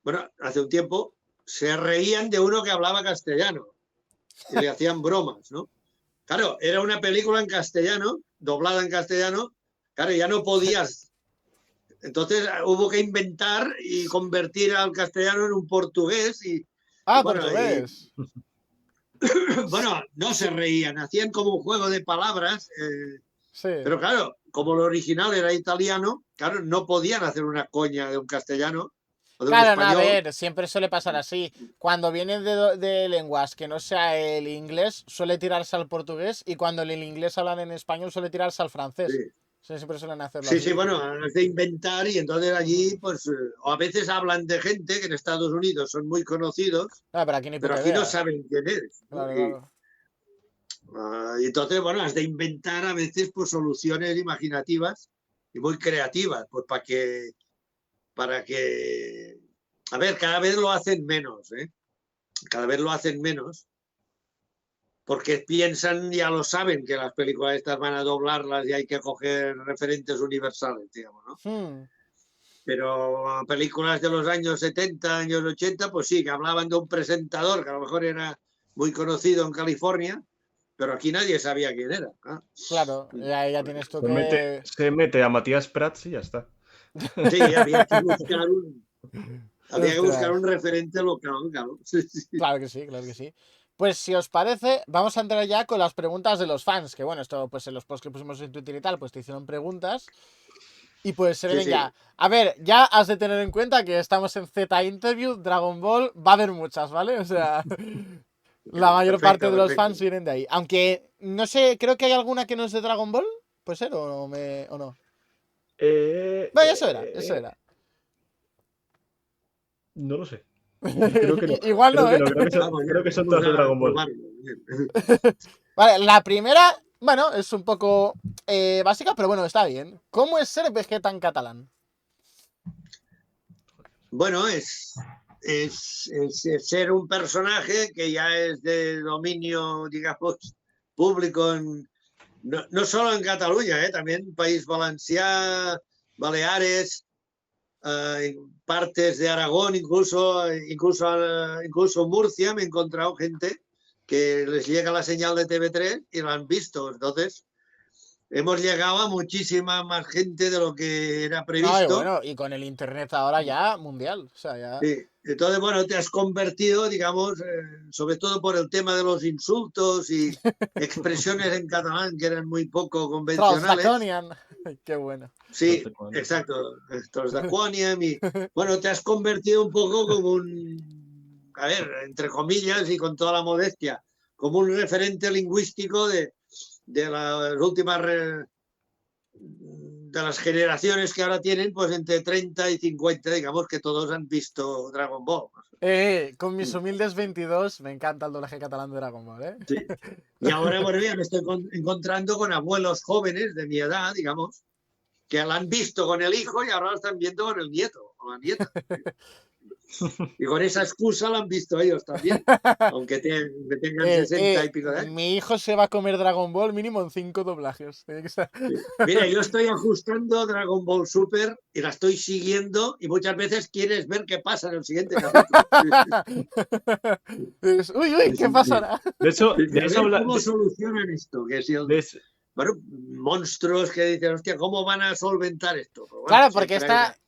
bueno, hace un tiempo, se reían de uno que hablaba castellano y le hacían bromas, ¿no? Claro, era una película en castellano, doblada en castellano, claro, ya no podías. Entonces hubo que inventar y convertir al castellano en un portugués Ah, bueno, portugués. bueno, no se reían, hacían como un juego de palabras, Sí. pero claro, como lo original era italiano, claro, no podían hacer una coña de un castellano o de un Claro, no, a español. ver, siempre suele pasar así. Cuando viene de lenguas que no sea el inglés, suele tirarse al portugués, y cuando en el inglés hablan en español, suele tirarse al francés. Sí. Sí, siempre suelen hacerlo Sí, así. sí, bueno, has de inventar y entonces allí, pues, o a veces hablan de gente que en Estados Unidos son muy conocidos, No, pero aquí ni pero puta aquí no idea. saben quién es, ¿no? Claro, claro. Y entonces, bueno, has de inventar a veces pues soluciones imaginativas y muy creativas, pues para que, a ver, cada vez lo hacen menos, ¿eh? Cada vez lo hacen menos, porque piensan, ya lo saben, que las películas estas van a doblarlas y hay que coger referentes universales, digamos, ¿no? Pero películas de los años 70, años 80, pues sí, que hablaban de un presentador que a lo mejor era muy conocido en California, pero aquí nadie sabía quién era. ¿Ah? Claro, ya tienes tú que... Se mete a Matías Prats y ya está. Sí, había que buscar Ostras. un referente local, claro. Sí, sí. Claro que sí, claro que sí. Pues si os parece, vamos a entrar ya con las preguntas de los fans, que bueno, esto pues en los posts que pusimos en Twitter y tal, pues te hicieron preguntas. Y pues se Sí, vienen sí. ya. A ver, ya has de tener en cuenta que estamos en Z Interview, Dragon Ball, va a haber muchas, ¿vale? O sea, la mayor parte de los Perfecto. fans vienen de ahí. Aunque, no sé, creo que hay alguna que no es de Dragon Ball, ¿puede ser o no? Bueno, eso era. No lo sé. Creo que no. Igual no, ¿eh? Creo que son todas de Dragon Ball. Vale, la primera, bueno, es un poco básica, pero bueno, está bien. ¿Cómo es ser Vegeta en catalán? Bueno, es ser un personaje que ya es de dominio, digamos, público, no solo en Cataluña, también País Valencià, Baleares, partes de Aragón, incluso Murcia. Me he encontrado gente que les llega la señal de TV3 y lo han visto. Entonces, hemos llegado a muchísima más gente de lo que era previsto. No, y bueno, y con el internet ahora ya mundial. O sea, ya... Sí. Entonces, bueno, te has convertido, digamos, sobre todo por el tema de los insultos y expresiones en catalán que eran muy poco convencionales. Qué bueno. Sí, exacto. Trasdaconian y bueno, te has convertido un poco como a ver, entre comillas y con toda la modestia, como un referente lingüístico de las últimas de las generaciones que ahora tienen, pues entre 30 y 50, digamos que todos han visto Dragon Ball. Con mis humildes 22, me encanta el doblaje catalán de Dragon Ball, ¿eh? Sí. Y ahora, bueno, ya me estoy encontrando con abuelos jóvenes de mi edad, digamos, que la han visto con el hijo y ahora la están viendo con el nieto o la nieta. Y con esa excusa la han visto ellos también, aunque tengan 60 y pico de años. Mi hijo se va a comer Dragon Ball mínimo en 5 doblajes. Sí. Mira, yo estoy ajustando Dragon Ball Super y la estoy siguiendo y muchas veces quieres ver qué pasa en el siguiente capítulo. Uy, ¿qué pasará? De hecho, ¿cómo solucionan esto? Que si bueno, monstruos que dicen, hostia, ¿cómo van a solventar esto? Pues bueno, claro, porque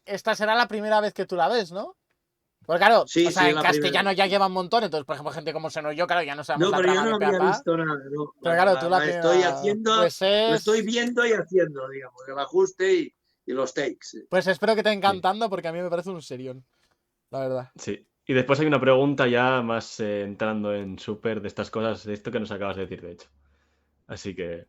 esta será la primera vez que tú la ves, ¿no? Pues claro, Sí, o sea, sí, en la castellano primera. ya lleva un montón, entonces, por ejemplo, gente como Seno y yo, claro, ya no sabemos No, la pero yo trama no de pe a había pa. visto nada, no. Pero claro, tú la Estoy primera, haciendo, pues lo estoy es... viendo y haciendo, digamos, el ajuste y los takes. Pues espero que te Sí, encantando porque a mí me parece un serión, la verdad. sí. Y después hay una pregunta ya más entrando en súper de estas cosas, de esto que nos acabas de decir, de hecho. Así que,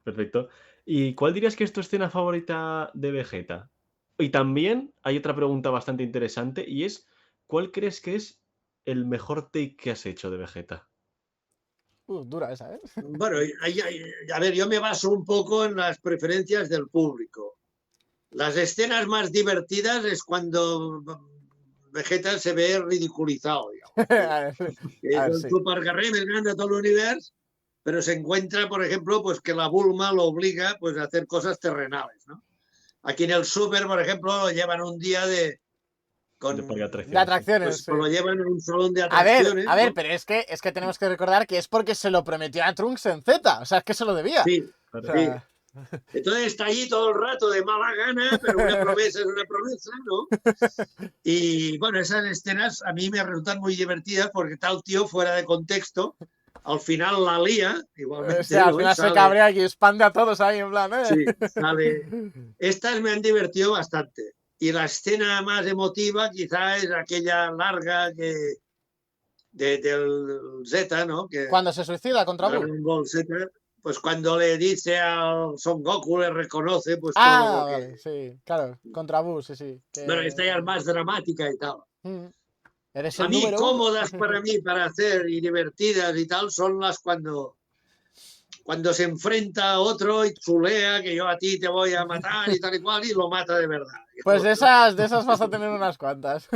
perfecto. ¿Y cuál dirías que es tu escena favorita de Vegeta? Y también hay otra pregunta bastante interesante y es, ¿cuál crees que es el mejor take que has hecho de Vegeta? Dura esa, ¿eh? Bueno, a ver, yo me baso un poco en las preferencias del público. Las escenas más divertidas es cuando Vegeta se ve ridiculizado, digamos, que A és ver, el sí. superguerrer més gran de tot l'univers, pero se encuentra, por ejemplo, pues que la Bulma lo obliga pues, a hacer cosas terrenales, ¿no? Aquí en el súper, por ejemplo, lo llevan un día De parque de De atracciones, sí. atracciones, pues sí. lo llevan en un salón de atracciones, A ver, ¿no? pero es que tenemos que recordar que es porque se lo prometió a Trunks en Z, o sea, es que se lo debía. Sí, O Claro. sí. sea, Entonces está allí todo el rato de mala gana, pero una promesa es una promesa, ¿no? Y bueno, esas escenas a mí me resultan muy divertidas porque tal tío fuera de contexto, al final la lía, o igualmente, sea, al ¿no? Y final se sale, cabrea y expande a todos ahí, en plan, ¿eh? sí, sale. Estas me han divertido bastante. Y la escena más emotiva quizá es aquella larga del Z, ¿no? Que Cuando se suicida contra Buu. Dragon Ball Z, pues cuando le dice al Son Goku, le reconoce pues todo Ah, lo que... vale, sí, claro, contra Buu, sí, sí. Bueno, esta ya es más dramática y tal. Mm, Eres A el mí, número uno. cómodas para mí, para hacer y divertidas y tal, son las cuando se enfrenta a otro y chulea que yo a ti te voy a matar y tal y cual, y lo mata de verdad. Pues Digamos, ¿no? de esas vas a tener unas cuantas.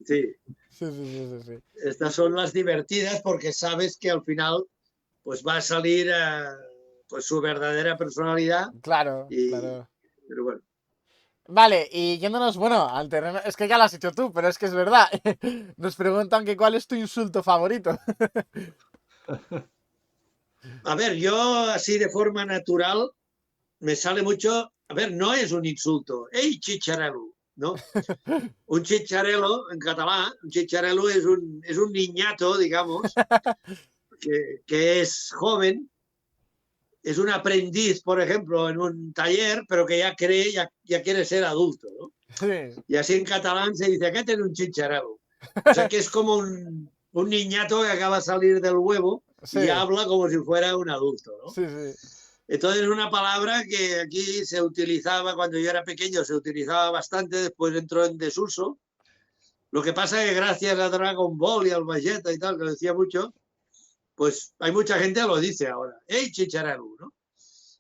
Sí, Sí, sí, sí, sí, sí. estas son las divertidas porque sabes que al final pues va a salir pues su verdadera personalidad Claro, y claro. pero bueno. Vale, y yéndonos, bueno, al terreno, es que ya lo has hecho tú, pero es que es verdad. Nos preguntan que cuál es tu insulto favorito. A ver, yo así de forma natural me sale mucho, a ver, no es un insulto, ¡ey, chicharelo! ¿No? Un chicharelo, en catalán, un chicharelo es un niñato, digamos, que es joven, es un aprendiz, por ejemplo, en un taller, pero que ya cree, ya quiere ser adulto, ¿no? Sí, Y así en catalán se dice, acá tiene un chicharelo. O sea que es como un niñato que acaba de salir del huevo y sí, habla como si fuera un adulto, ¿no? sí, sí. Entonces es una palabra que aquí se utilizaba cuando yo era pequeño, se utilizaba bastante, después entró en desuso. Lo que pasa es que gracias a Dragon Ball y al Vegeta y tal, que lo decía mucho, pues hay mucha gente que lo dice ahora. ¡Ey, chicharelo! ¿No?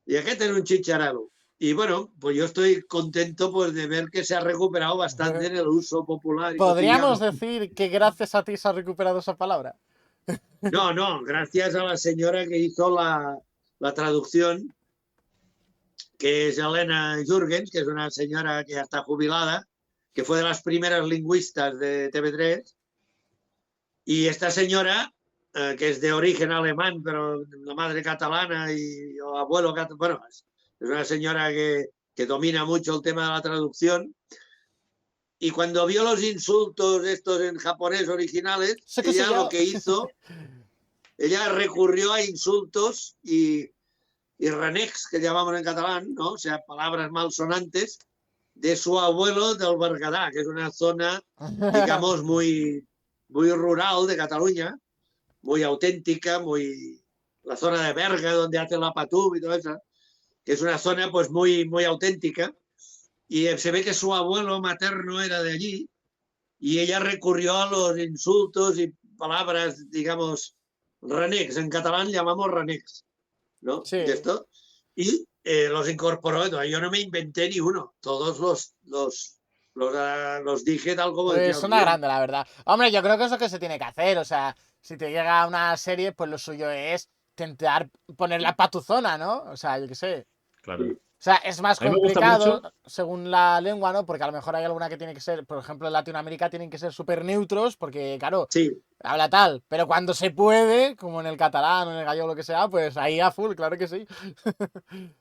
Y aquí tener un chicharelo. Y bueno, pues yo estoy contento pues, de ver que se ha recuperado bastante en el uso popular y ¿Podríamos cotidiano. decir que gracias a ti se ha recuperado esa palabra? No, no, gracias a la señora que hizo la traducción, que es Elena Jürgens, que es una señora que ya está jubilada, que fue de las primeras lingüistas de TV3. Y esta señora, que es de origen alemán, pero la madre catalana y el abuelo catalán, bueno, es una señora que domina mucho el tema de la traducción. Y cuando vio los insultos estos en japonés originales, Sé que soy ella lo yo. que hizo, ella recurrió a insultos y renecs, que llamamos en catalán, ¿no? O sea, palabras malsonantes, de su abuelo del Berguedà, que es una zona, digamos, muy rural de Cataluña, muy auténtica, muy la zona de Berga, donde hace la Patum y todo eso, que es una zona pues muy auténtica. Y se ve que su abuelo materno era de allí y ella recurrió a los insultos y palabras, digamos, renecs. En catalán llamamos renecs, ¿no? De Sí, esto. Y los incorporó. Entonces, yo no me inventé ni uno. Todos los dije tal como decía es el una guión. grande, la verdad. Hombre, yo creo que es lo que se tiene que hacer. O sea, si te llega una serie, pues lo suyo es intentar ponerla para tu zona, ¿no? O sea, yo qué sé. Claro. Sí, O sea, es más A mí me gusta complicado mucho. según la lengua, ¿no? Porque a lo mejor hay alguna que tiene que ser, por ejemplo, en Latinoamérica tienen que ser súper neutros, porque, claro, sí. habla tal. Pero cuando se puede, como en el catalán o en el gallego o lo que sea, pues ahí a full, claro que sí.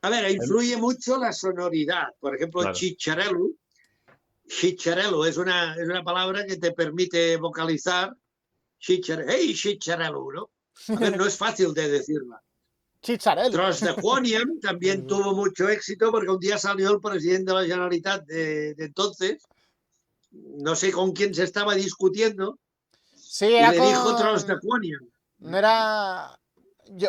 A ver, influye mucho la sonoridad. Por ejemplo, Claro. chicharelo Chicharello es una palabra que te permite vocalizar. Hey, Chicharello, ¿no? A ver, no es fácil de decirla. Chicharello. Tros de Juanian también tuvo mucho éxito porque un día salió el presidente de la Generalitat de entonces, no sé con quién se estaba discutiendo, Sí, y era le dijo Tros de con... Juanian. No era...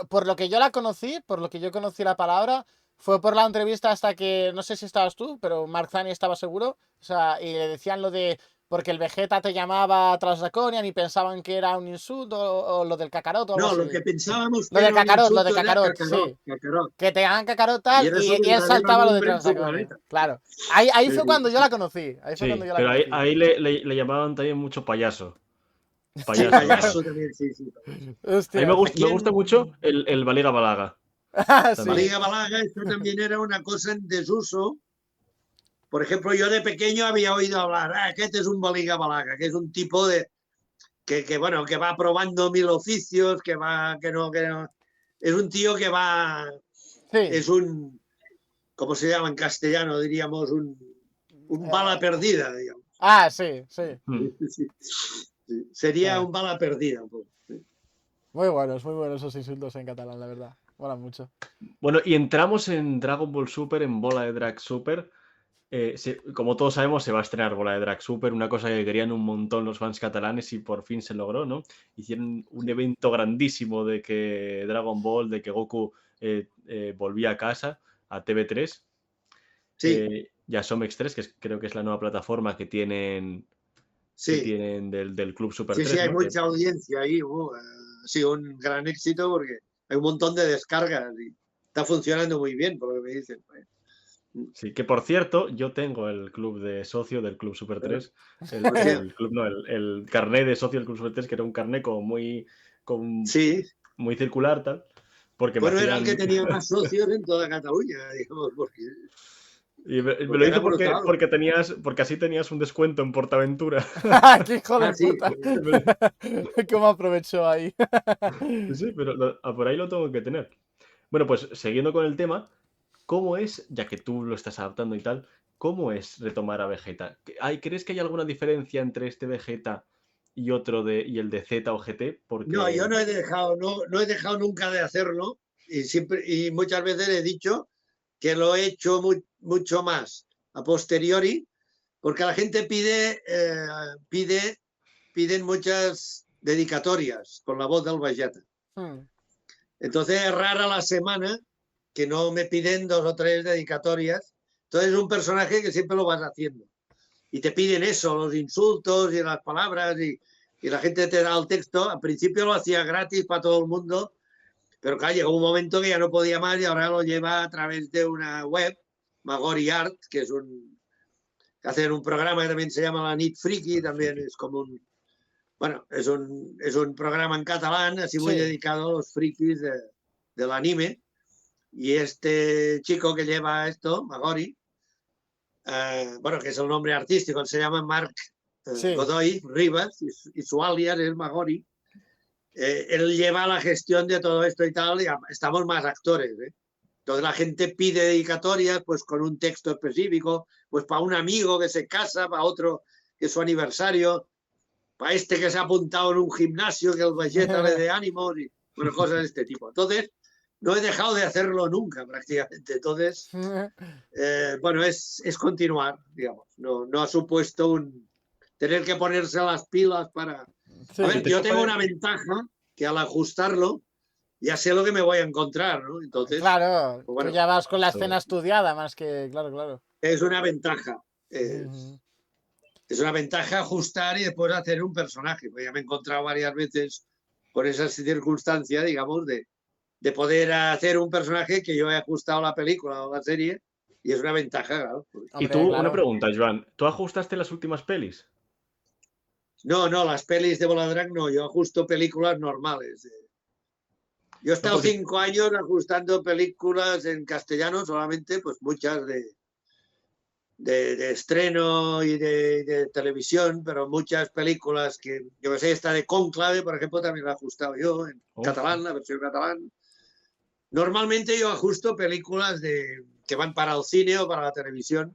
por lo que yo la conocí, por lo que yo conocí la palabra, fue por la entrevista hasta que, no sé si estabas tú, pero Mark Zani estaba seguro, o sea, y le decían lo de, porque el Vegeta te llamaba Transdraconian y pensaban que era un insulto, o lo del Kakarot o algo No, así. lo que pensábamos Lo que de era un Kakarot, lo de insulto era Kakarot, Kakarot, sí. Kakarot. Que te llaman Kakarot Y tal, era su y él verdadero saltaba lo de nombre en su Transdraconian. planeta. Claro. Ahí Sí, fue cuando yo la conocí. Ahí fue cuando Sí, yo la pero conocí. ahí le llamaban también mucho payaso. Sí, Payaso. payaso también, sí, sí. A mí Hostia. me Aquí gusta mucho el Baliga Balaga también. Sí. Baliga Balaga, esto también era una cosa en desuso. Por ejemplo, yo de pequeño había oído hablar, que este es un Baliga Balaga, que es un tipo de bueno, que va probando 1000 oficios, que no. Es un tío que va, Sí. es un, ¿cómo se llama en castellano? Diríamos un bala perdida, digamos. Sí, sí. Mm. Sí, sí. Sería un bala perdida. Pues. Sí. Muy buenos esos insultos en catalán, la verdad. Mola mucho. Bueno, y entramos en Dragon Ball Super, en Bola de Drag Super. Como todos sabemos, se va a estrenar Bola de Drag Super, una cosa que querían un montón los fans catalanes y por fin se logró, ¿no? Hicieron un evento grandísimo de que Dragon Ball, de que Goku volvía a casa, a TV3, Sí, y a Somex 3, creo que es la nueva plataforma que tienen, sí, del Club Super sí, 3, hay ¿no? mucha audiencia ahí. Ha sido un gran éxito porque hay un montón de descargas y está funcionando muy bien, por lo que me dicen. Pues. Sí, que por cierto, yo tengo el club de socio del Club Super 3, O sea, el carné de socio del Club Super 3, que era un carné como sí, muy circular, tal, porque me bueno, era el que hacían... tenía más socios en toda Cataluña, digamos, Y me lo porque era hice brutal. porque así tenías un descuento en Portaventura. ¡Qué hijo de Sí, puta! ¿Cómo aprovechó ahí? Sí, pero por ahí lo tengo que tener. Bueno, pues siguiendo con el tema, ¿cómo es, ya que tú lo estás adaptando y tal, cómo es retomar a Vegeta? ¿Crees que hay alguna diferencia entre este Vegeta y y el de Z o GT? no, yo Porque... no he dejado nunca de hacerlo y muchas veces he dicho que lo he hecho mucho más a posteriori, porque la gente piden muchas dedicatorias con la voz del Vegeta. Entonces es rara la semana que no me piden 2 o 3 dedicatorias. Entonces es un personaje que siempre lo vas haciendo. Y te piden eso, los insultos y las palabras y la gente te da el texto. Al principio lo hacía gratis para todo el mundo, pero claro, llegó un momento que ya no podía más y ahora lo lleva a través de una web, Magori Art, que es hacen un programa que también se llama La Nit Friki, también es como bueno, es un programa en catalán, así muy Sí. dedicado a los frikis del anime. Y este chico que lleva esto, Magori, bueno, que es el nombre artístico, se llama Marc Sí. Godoy Rivas y su alias es Magori. Él lleva la gestión de todo esto y tal, y estamos más actores. Entonces la gente pide dedicatorias pues con un texto específico, pues para un amigo que se casa, para otro que es su aniversario, para este que se ha apuntado en un gimnasio que el Vegeta le dé ánimos y bueno, cosas de este tipo. Entonces, no he dejado de hacerlo nunca prácticamente. Entonces, bueno, es continuar, digamos. No ha supuesto tener que ponerse las pilas para... A Sí. ver, yo tengo una ventaja que al ajustarlo ya sé lo que me voy a encontrar, ¿no? Entonces, Claro, pues tú bueno, ya vas con la Eso. escena estudiada más que... Claro, claro. es una ventaja. Es una ventaja ajustar y después hacer un personaje. Pues ya me he encontrado varias veces con esa circunstancia, digamos, de poder hacer un personaje que yo he ajustado la película o la serie y es una ventaja, claro. Y Hombre, tú, una claro. pregunta, Joan, ¿tú ajustaste las últimas pelis? No, las pelis de Voladrag no, yo ajusto películas normales. Yo he No, estado porque 5 años ajustando películas en castellano, solamente, pues muchas de estreno y de televisión, pero muchas películas que, yo que sé, esta de Cónclave, por ejemplo, también la he ajustado yo en catalán, la versión catalán. Normalmente yo ajusto películas que van para el cine o para la televisión.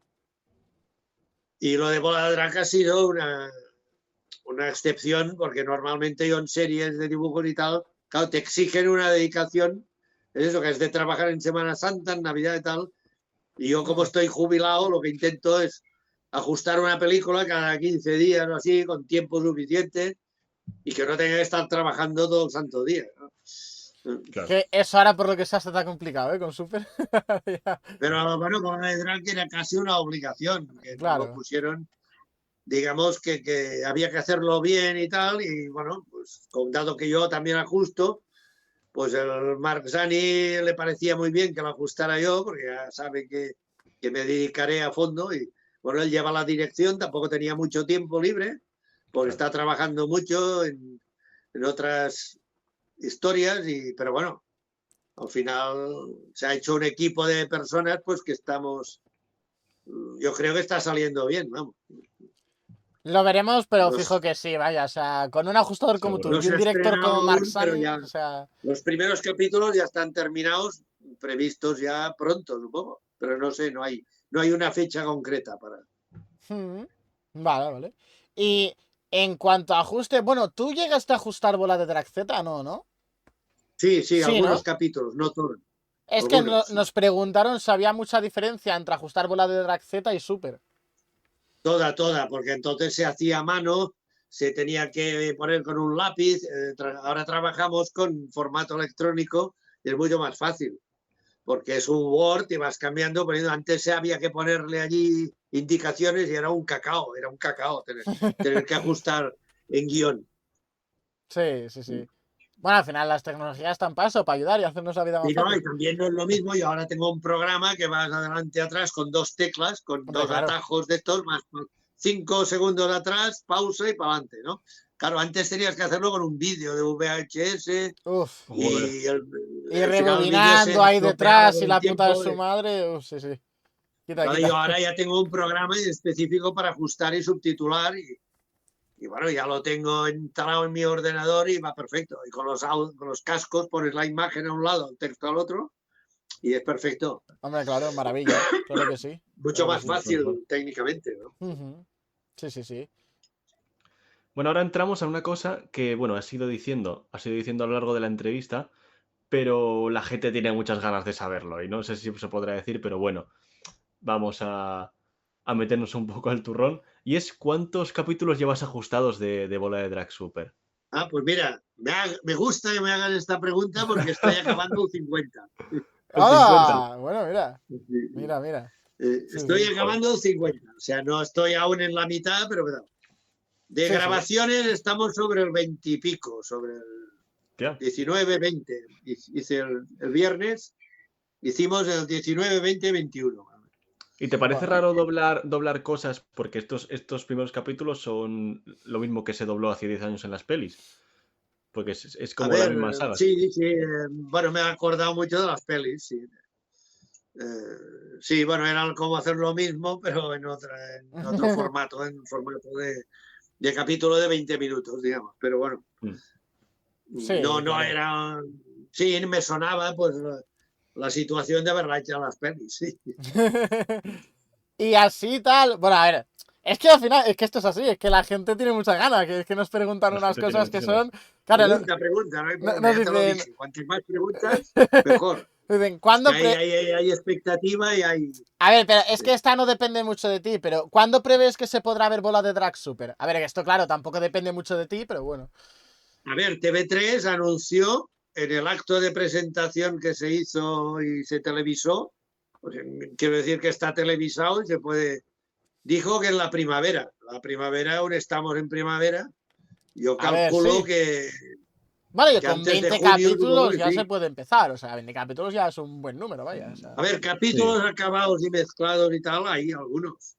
Y lo de Bola de Drag ha sido una excepción, porque normalmente yo en series de dibujos y tal, claro, te exigen una dedicación, es eso, que es de trabajar en Semana Santa, en Navidad y tal. Y yo, como estoy jubilado, lo que intento es ajustar una película cada 15 días o así, con tiempo suficiente, y que no tenga que estar trabajando todo el santo día, ¿no? Claro. Que eso ahora por lo que sea está tan complicado, ¿eh? Con Super. Ya, Pero bueno, con el Drake era casi una obligación, que nos lo claro. pusieron, digamos que había que hacerlo bien y tal, y bueno, pues dado que yo también ajusto, pues el Mark Zani le parecía muy bien que lo ajustara yo, porque ya sabe que me dedicaré a fondo, y bueno, él lleva la dirección, tampoco tenía mucho tiempo libre, porque está trabajando mucho en otras historias, pero bueno, al final se ha hecho un equipo de personas pues que estamos, yo creo que está saliendo bien, vamos. Lo veremos, pero fijo Los, que sí, vaya. O sea, con un ajustador como tú Seguro. no y se un ha director como estrenado Mark aún, pero Sani, ya o sea. los primeros capítulos ya están terminados, previstos ya pronto, supongo. Pero no sé, no hay una fecha concreta para. Vale, vale. Y en cuanto a ajuste, bueno, ¿tú llegaste a ajustar bola de Drag Z? No, ¿no? Sí, sí, Sí, algunos ¿no? capítulos, no todos, Es que algunos, sí. nos preguntaron si había mucha diferencia entre ajustar bola de Drag Z y Super. Toda, porque entonces se hacía a mano, se tenía que poner con un lápiz. Ahora trabajamos con formato electrónico y es mucho más fácil, porque es un Word y vas cambiando, poniendo. Antes había que ponerle allí indicaciones y era un cacao tener que ajustar en guión. Sí, sí, sí. Bueno, al final las tecnologías están paso para ayudar y hacernos la vida más Y, no, fácil. y también no es lo mismo, yo ahora tengo un programa que vas adelante y atrás con dos teclas, con Hombre, dos claro. atajos de estos, más 5 segundos atrás, pausa y para adelante, ¿no? Claro, antes tenías que hacerlo con un vídeo de VHS Uf. Joder. y Y al final el vídeo se rebobinando ahí estropeaba detrás con y el la puta de tiempo. su madre. Uf, sí, sí. Quita, Claro, yo quita. ahora ya tengo un programa específico para ajustar y subtitular, y bueno, ya lo tengo instalado en mi ordenador y va perfecto. Y con los cascos pones la imagen a un lado, el texto al otro, y es perfecto. Hombre, claro, maravilla. Claro que sí. Mucho Claro que más sí. Mucho mejor. fácil técnicamente, ¿no? Ujú. Sí, sí, sí. Bueno, ahora entramos a una cosa que, bueno, has ido diciendo a lo largo de la entrevista, pero la gente tiene muchas ganas de saberlo y no sé si se podrá decir, pero bueno, vamos a meternos un poco al turrón. Y es ¿cuántos capítulos llevas ajustados de Bola de Drag Super? Ah, pues mira, me gusta que me hagan esta pregunta porque estoy acabando el 50. El 50. ¡Hala! Bueno, mira. Mira, mira. Sí, Estoy sí. Joder. acabando el 50. O sea, no estoy aún en la mitad, pero cuidado. De Sí, sí. grabaciones estamos sobre el 20 y pico, sobre el Tía. 19, 20. Hice el viernes, hicimos el 19, 20, 21. ¿Y te parece Bueno. raro doblar cosas? Porque estos primeros capítulos son lo mismo que se dobló hace 10 años en las pelis. Porque es A como la ver, misma saga. sí, sí. Bueno, me he acordado mucho de las pelis, sí. Sí, bueno, era como hacer lo mismo, pero en otro formato, en formato de capítulo de 20 minutos, digamos. Pero bueno, Mm. no, Sí, no claro. era. Sí, me sonaba pues la situación de haberla hecho en las pelis, sí. Y así tal. Bueno, a ver. Es que al final, es que esto es así, es que la gente tiene mucha ganas, que es que nos preguntan La unas gente tiene cosas que muchas ganas. son. Claro, Pregunta, no hay problema, nos ya te lo dicen. dije. Cuantas más preguntas, mejor. Dicen, Es que ¿cuándo hay expectativa y hay. A ver, pero es que esta no depende mucho de ti, pero ¿cuándo prevés que se podrá ver bola de Drag Super? A ver, esto claro, tampoco depende mucho de ti, pero bueno. A ver, TV3 anunció en el acto de presentación que se hizo y se televisó, pues, quiero decir que está televisado y se puede. Dijo que en la primavera aún estamos en primavera. Yo A ver, calculo sí. que, Vale, que con antes de 20 junio supongo capítulos que ya se sí. puede empezar, o sea, 20 capítulos ya es un buen número, vaya, o sea. A ver, Sí. capítulos acabados y mezclados y tal, hay algunos.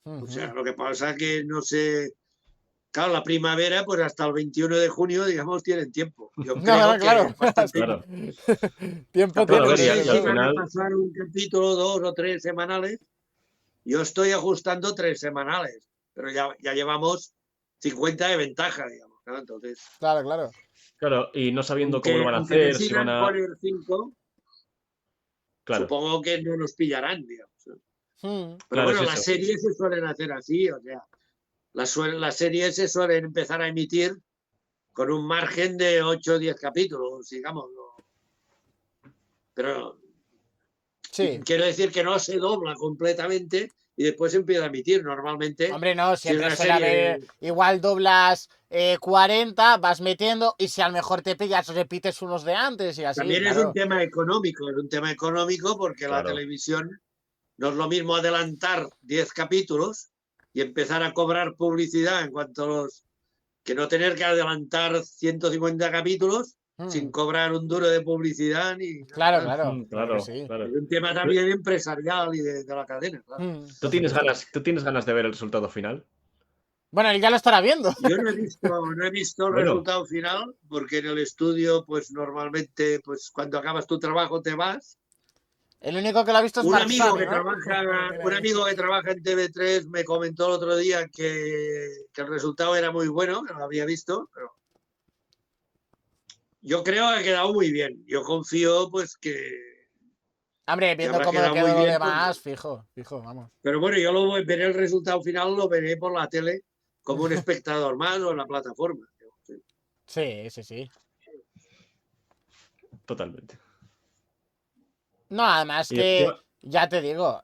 O Ujú. sea, lo que pasa es que no sé. Claro, la primavera, pues hasta el 21 de junio, digamos, tienen tiempo. Yo No, creo no, que claro. es bastante. Claro. Tiempo Tampoco Claro, a tienen, ver, sé y si al claro. van a final. pasar un capítulo, 2 o 3 semanales. Yo estoy ajustando 3 semanales, pero ya llevamos 50 de ventaja, digamos, ¿no? Entonces, Claro, claro. Claro, y no sabiendo cómo lo aunque, van a aunque hacer, si van decidan a. poner 5, Claro. supongo que no nos pillarán, digamos. Pero Claro, bueno, es las eso. series se suelen hacer así, o sea, las series se suelen empezar a emitir con un margen de 8 o 10 capítulos, digamos. Pero Sí. quiero decir que no se dobla completamente y después empieza a emitir. Normalmente, Hombre, no, si es siempre una suele serie haber. Igual doblas 40, vas metiendo y si a lo mejor te pillas, repites unos de antes y así, también es un claro. tema económico, porque la Claro. televisión no es lo mismo adelantar 10 capítulos y empezar a cobrar publicidad en cuanto a los... que no tener que adelantar 150 capítulos sin cobrar un duro de publicidad ni Claro, nada. claro, claro que Claro, sí. claro. Es un tema también empresarial y de la cadena, claro. ¿Tú Por supuesto. tienes ganas de ver el resultado final? Bueno, él ya lo estará viendo. Yo no he visto el Bueno. resultado final porque en el estudio, pues normalmente, pues cuando acabas tu trabajo te vas. El único que lo ha visto es Un Mark amigo Sani, que ¿no? trabaja, Tiene un ahí. amigo que trabaja en TV3 me comentó el otro día que el resultado era muy bueno, que lo había visto, pero yo creo que ha quedado muy bien. Yo confío, pues Hombre, que viendo habrá cómo quedado quedó muy lo bien. demás, fijo, vamos. Pero bueno, veré el resultado final, lo veré por la tele como un espectador más o en la plataforma. Sí. Totalmente. No, además Y que, encima- ya te digo,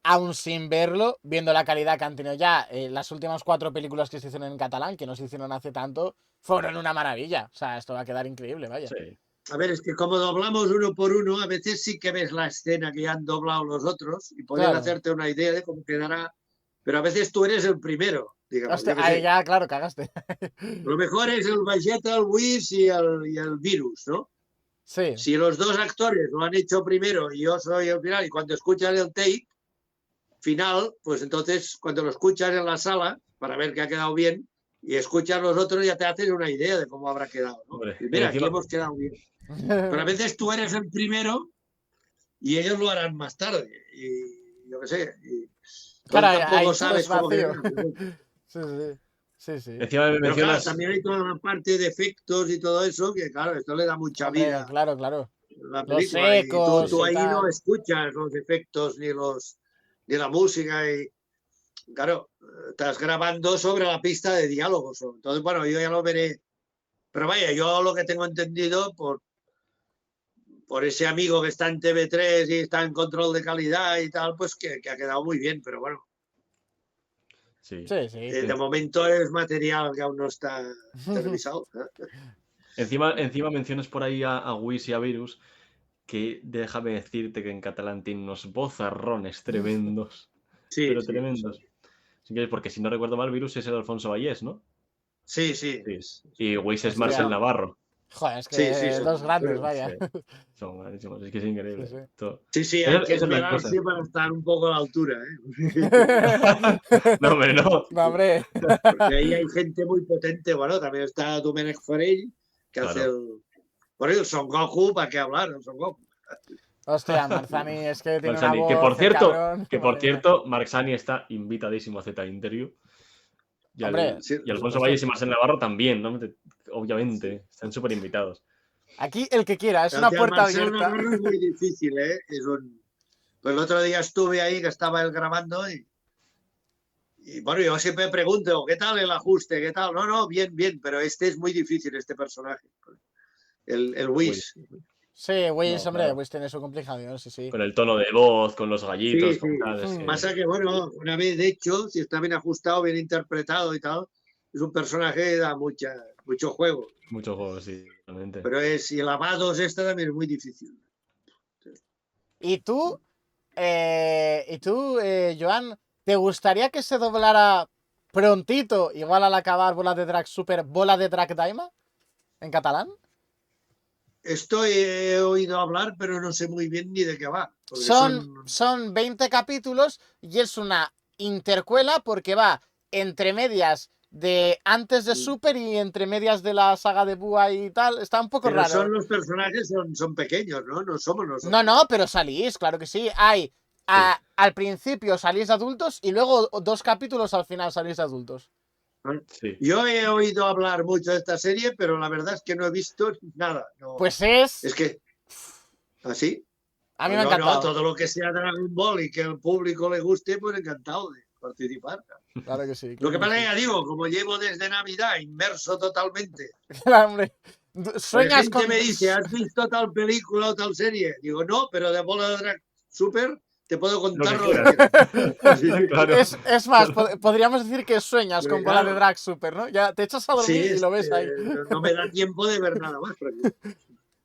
aún sin verlo, viendo la calidad que han tenido ya, las últimas 4 películas que se hicieron en catalán, que no se hicieron hace tanto, fueron una maravilla. O sea, esto va a quedar increíble, vaya. sí. A ver, es que como doblamos uno por uno, a veces sí que ves la escena que ya han doblado los otros y puedes Claro. hacerte una idea de cómo quedará. Pero a veces tú eres el primero, digamos. Hostia, Yo qué ahí sé. ya, claro, cagaste. Lo mejor es el Vegeta, el Whis y el Virus, ¿no? Sí. Si los dos actores lo han hecho primero y yo soy el final, y cuando escuchas el take final, pues entonces cuando lo escuchas en la sala, para ver que ha quedado bien, y escuchas los otros, ya te haces una idea de cómo habrá quedado, ¿no? Hombre, Y y mira, aquí encima, hemos quedado bien. Pero a veces tú eres el primero y ellos lo harán más tarde. Y yo qué sé. Y Claro, entonces tampoco ahí todo es sabes cómo vacío. quedará. Sí. encima me Pero claro, mencionas. también hay toda la parte de efectos y todo eso, que claro, esto le da mucha Hombre, vida claro. a la Los película. Y ecos tú y ahí no tal. escuchas los efectos ni la música. Y claro, estás grabando sobre la pista de diálogos. Entonces, bueno, yo ya lo veré. Pero vaya, yo lo que tengo entendido por ese amigo que está en TV3 y está en control de calidad y tal, pues que ha quedado muy bien. Pero bueno, Sí. Sí. de momento es material que aún no está televisado. Encima mencionas por ahí a Whis y a Virus, que déjame decirte que en catalán tiene unos bozarrones tremendos. Sí, Pero sí, tremendos. Porque si no recuerdo mal, Virus es el Alfonso Vallés, ¿no? sí, sí. Sí. Y Whis es Hostia. Marcel Navarro. Joder, es Sí, sí, que dos son grandes, actores. vaya. Sí. Son buenísimos, es que es increíble. Sí. Sí, Esa hay que es la cosa. esmerarse para estar un poco a la altura, No, hombre, no. No, hombre. porque ahí hay gente muy potente. Bueno, también está Domènec Farell, que hace Claro. Bueno, el Son Goku, ¿para qué hablar? El Son Goku. Hostia, Marzani es que tiene una Marc Sani, voz, el cabrón. que por Madre mía. cierto, Marc Sani está invitadísimo a Z Interview. Hombre, Sí, Y por Alfonso supuesto. Valles y Marcel Navarro también, ¿no? Obviamente, están súper invitados. Aquí el que quiera, es el una de puerta Marcel abierta. Navarro es muy difícil, ¿eh? Pues el otro día estuve ahí, que estaba él grabando, y bueno, yo siempre pregunto, ¿qué tal el ajuste? ¿Qué tal? No, bien, pero este es muy difícil, este personaje. El Whis. Sí, Wiz, No, hombre, claro. Wiz tiene su complicación, sí. Con el tono de voz, con los gallitos, Sí. con tal. Es que... Pasa que, bueno, una vez hecho, si está bien ajustado, bien interpretado y tal, es un personaje que da mucho juego. Mucho juego, sí, realmente. Pero si lavados esta también es muy difícil. ¿Y tú, Joan, te gustaría que se doblara prontito, igual al acabar Bola de Drag Super, Bola de Drag Daima, en catalán? Esto he oído hablar, pero no sé muy bien ni de qué va. Porque Son 20 capítulos y es una intercuela porque va entre medias de antes de Super y entre medias de la saga de Bua y tal. Está un poco Pero raro. los personajes son pequeños, ¿no? No somos nosotros. No, pero salís, claro que sí. Al principio salís de adultos y luego 2 capítulos al final salís de adultos. Sí. Yo he oído hablar mucho de esta serie, pero la verdad es que no he visto nada. No. Pues Es que... ¿Así? A mí me ha No, encantado. todo lo que sea Dragon Ball y que al público le guste, pues encantado de participar. Claro que sí. Lo que claro pasa que es que ya digo, como llevo desde Navidad inmerso totalmente, sí. Claro, hombre. la Sueñas gente con... me dice, ¿has visto tal película o tal serie? Digo, no, pero de Bola de Drag Super te puedo Lo que contar lo que quieras. quieras. Sí, sí. Claro. Es más, podríamos decir que sueñas Porque, con Bola de claro, Drag Super, ¿no? Ya te echas a sí, dormir y lo ves ahí. no me da tiempo de ver nada más.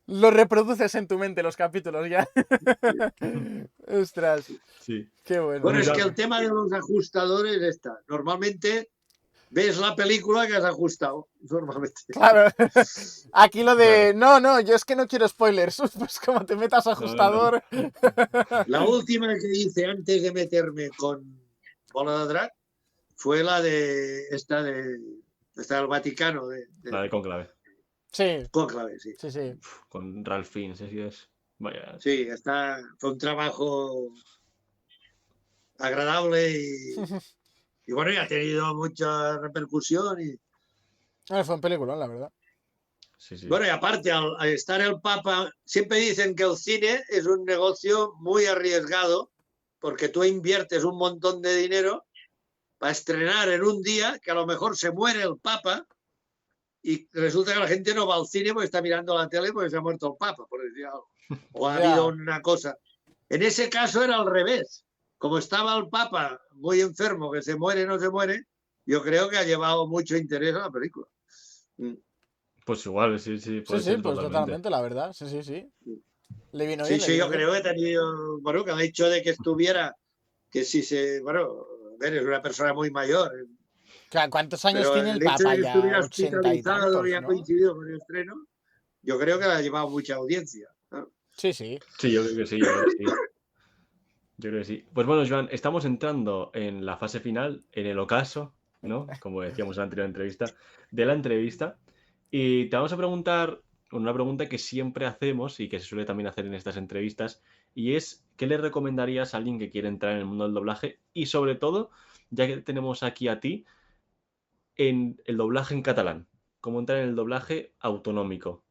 Lo reproduces en tu mente los capítulos ya. Ostras, Sí. qué bueno. Bueno, Bueno, es ya- que el tema de los ajustadores está. Normalmente ves la película que has ajustado. Normalmente. Claro. Aquí lo de... Claro. No, yo es que no quiero spoilers. Pues como te metas No. ajustador... La última que hice antes de meterme con Bola de Drag fue la de esta del Vaticano, La de Cónclave. Sí, Cónclave, sí. sí, sí. Con Ralph Fiennes, así es. Vaya. Sí, fue un trabajo agradable y bueno, y ha tenido mucha repercusión. Fue un película, la verdad. Sí, sí. Bueno, y aparte, al estar el Papa, siempre dicen que el cine es un negocio muy arriesgado porque tú inviertes un montón de dinero para estrenar en un día que a lo mejor se muere el Papa y resulta que la gente no va al cine porque está mirando la tele porque se ha muerto el Papa, por decir algo. O ha habido una cosa. En ese caso era al revés. Como estaba el Papa muy enfermo, que se muere, no se muere, yo creo que ha llevado mucho interés a la película. Pues igual, sí, sí, Sí, puede sí, ser pues totalmente. totalmente, la verdad. Sí, sí, sí. Le vino Sí, bien, le sí, vino yo bien. creo que ha tenido, bueno, que el hecho de que estuviera, que si se, bueno, a ver, es una persona muy mayor, ¿Cuántos años pero tiene el el hecho Papa de que ya? estuviera 80 y hospitalizado y tantos, ha ¿no? coincidido con el estreno, yo creo que le ha llevado mucha audiencia, ¿no? Sí, sí. Sí, yo creo que sí, yo creo que sí. Yo creo que sí. Pues bueno, Joan, estamos entrando en la fase final, en el ocaso, ¿no? Como decíamos en la anterior entrevista, de la entrevista. Y te vamos a preguntar una pregunta que siempre hacemos y que se suele también hacer en estas entrevistas, y es, ¿qué le recomendarías a alguien que quiere entrar en el mundo del doblaje? Y sobre todo, ya que tenemos aquí a ti, en el doblaje en catalán. ¿Cómo entrar en el doblaje autonómico?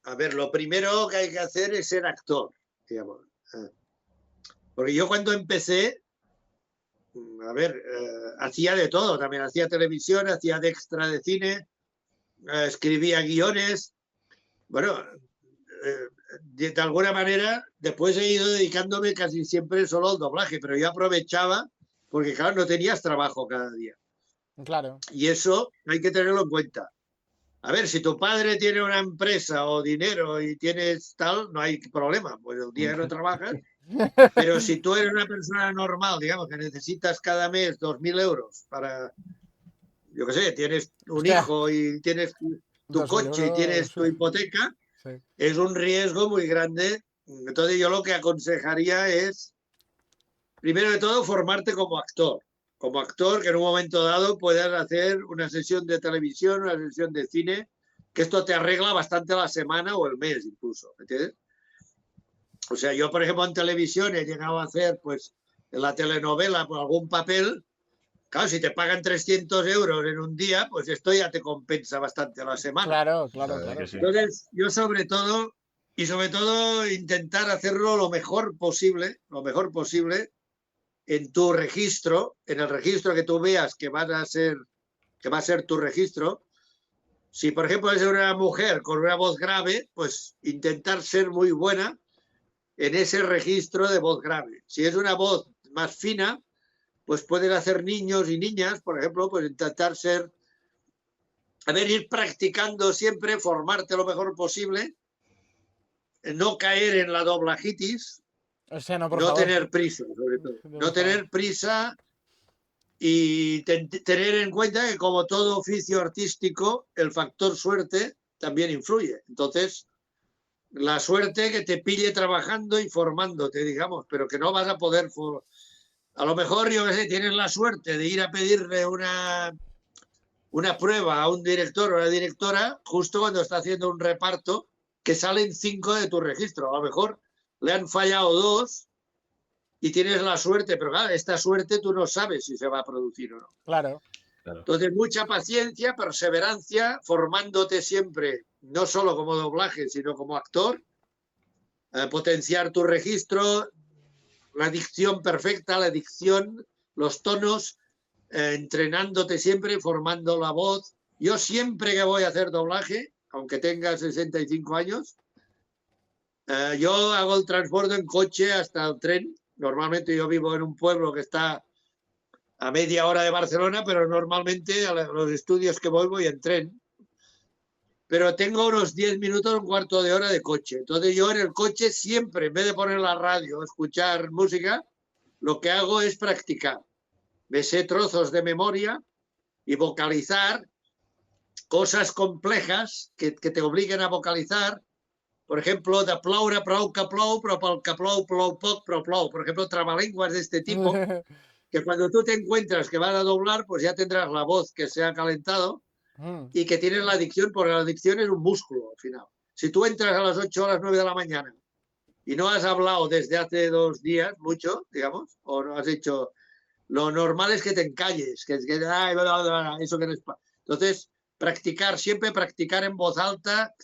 A ver, lo primero que hay que hacer es ser actor, digamos. Porque yo cuando empecé, a ver, hacía de todo, también hacía televisión, hacía de extra de cine, escribía guiones. Bueno, de alguna manera, después he ido dedicándome casi siempre solo al doblaje, pero yo aprovechaba porque, claro, no tenías trabajo cada día. Claro. Y eso hay que tenerlo en cuenta. A ver, si tu padre tiene una empresa o dinero y tienes tal, no hay problema, pues el día que no trabajas. Pero si tú eres una persona normal, digamos, que necesitas cada mes 2.000 euros para, yo qué sé, tienes un Hostia, hijo y tienes tu 2000 coche y tienes euros. tu hipoteca, Sí. es un riesgo muy grande. Entonces yo lo que aconsejaría es, primero de todo, formarte como actor. Como actor que en un momento dado puedas hacer una sesión de televisión, una sesión de cine, que esto te arregla bastante la semana o el mes incluso, ¿me entiendes? O sea, yo por ejemplo en televisión he llegado a hacer pues en la telenovela por algún papel. Claro, si te pagan 300 euros en un día, pues esto ya te compensa bastante a la semana. Claro, La claro, verdad claro. que sí. Entonces, yo sobre todo intentar hacerlo lo mejor posible en tu registro, en el registro que tú veas que va a ser tu registro. Si, por ejemplo, es una mujer con una voz grave, pues intentar ser muy buena en ese registro de voz grave. Si es una voz más fina, pues pueden hacer niños y niñas, por ejemplo, pues intentar ser, ir practicando siempre, formarte lo mejor posible, no caer en la doblajitis, O sea, no, por no favor. tener prisa, sobre todo. No, No por favor. tener prisa y tener en cuenta que como todo oficio artístico, el factor suerte también influye. Entonces, la suerte que te pille trabajando y formándote, digamos, pero que no vas a poder... A lo mejor, yo qué sé, tienes la suerte de ir a pedirle una prueba a un director o una directora justo cuando está haciendo un reparto que salen 5 de tu registro. A lo mejor le han fallado 2 y tienes la suerte, pero claro, esta suerte tú no sabes si se va a producir o no. Claro. Claro. Entonces, mucha paciencia, perseverancia, formándote siempre, no solo como doblaje, sino como actor. potenciar tu registro, la dicción perfecta, la dicción, los tonos, entrenándote siempre, formando la voz. Yo siempre que voy a hacer doblaje, aunque tenga 65 años, yo hago el transbordo en coche hasta el tren. Normalmente yo vivo en un pueblo que está a media hora de Barcelona, pero normalmente a los estudios que voy en tren. Pero tengo unos 10 minutos, un cuarto de hora de coche. Entonces yo en el coche siempre, en vez de poner la radio, escuchar música, lo que hago es practicar. Me sé trozos de memoria y vocalizar cosas complejas que te obliguen a vocalizar. Por ejemplo, de ploure, prou que plou, però pel que plou, plou poc, però plou. Por ejemplo, trabalenguas de este tipo, que cuando tú te encuentras que van a doblar, pues ya tendrás la voz que se ha calentado y que tienes la dicción, porque la dicción es un músculo al final. Si tú entras a las 8 o las 9 de la mañana y no has hablado desde hace 2 días, mucho, digamos, o no has hecho... Lo normal es que te encalles, que ay, eso que no es... Entonces, practicar, siempre practicar en voz alta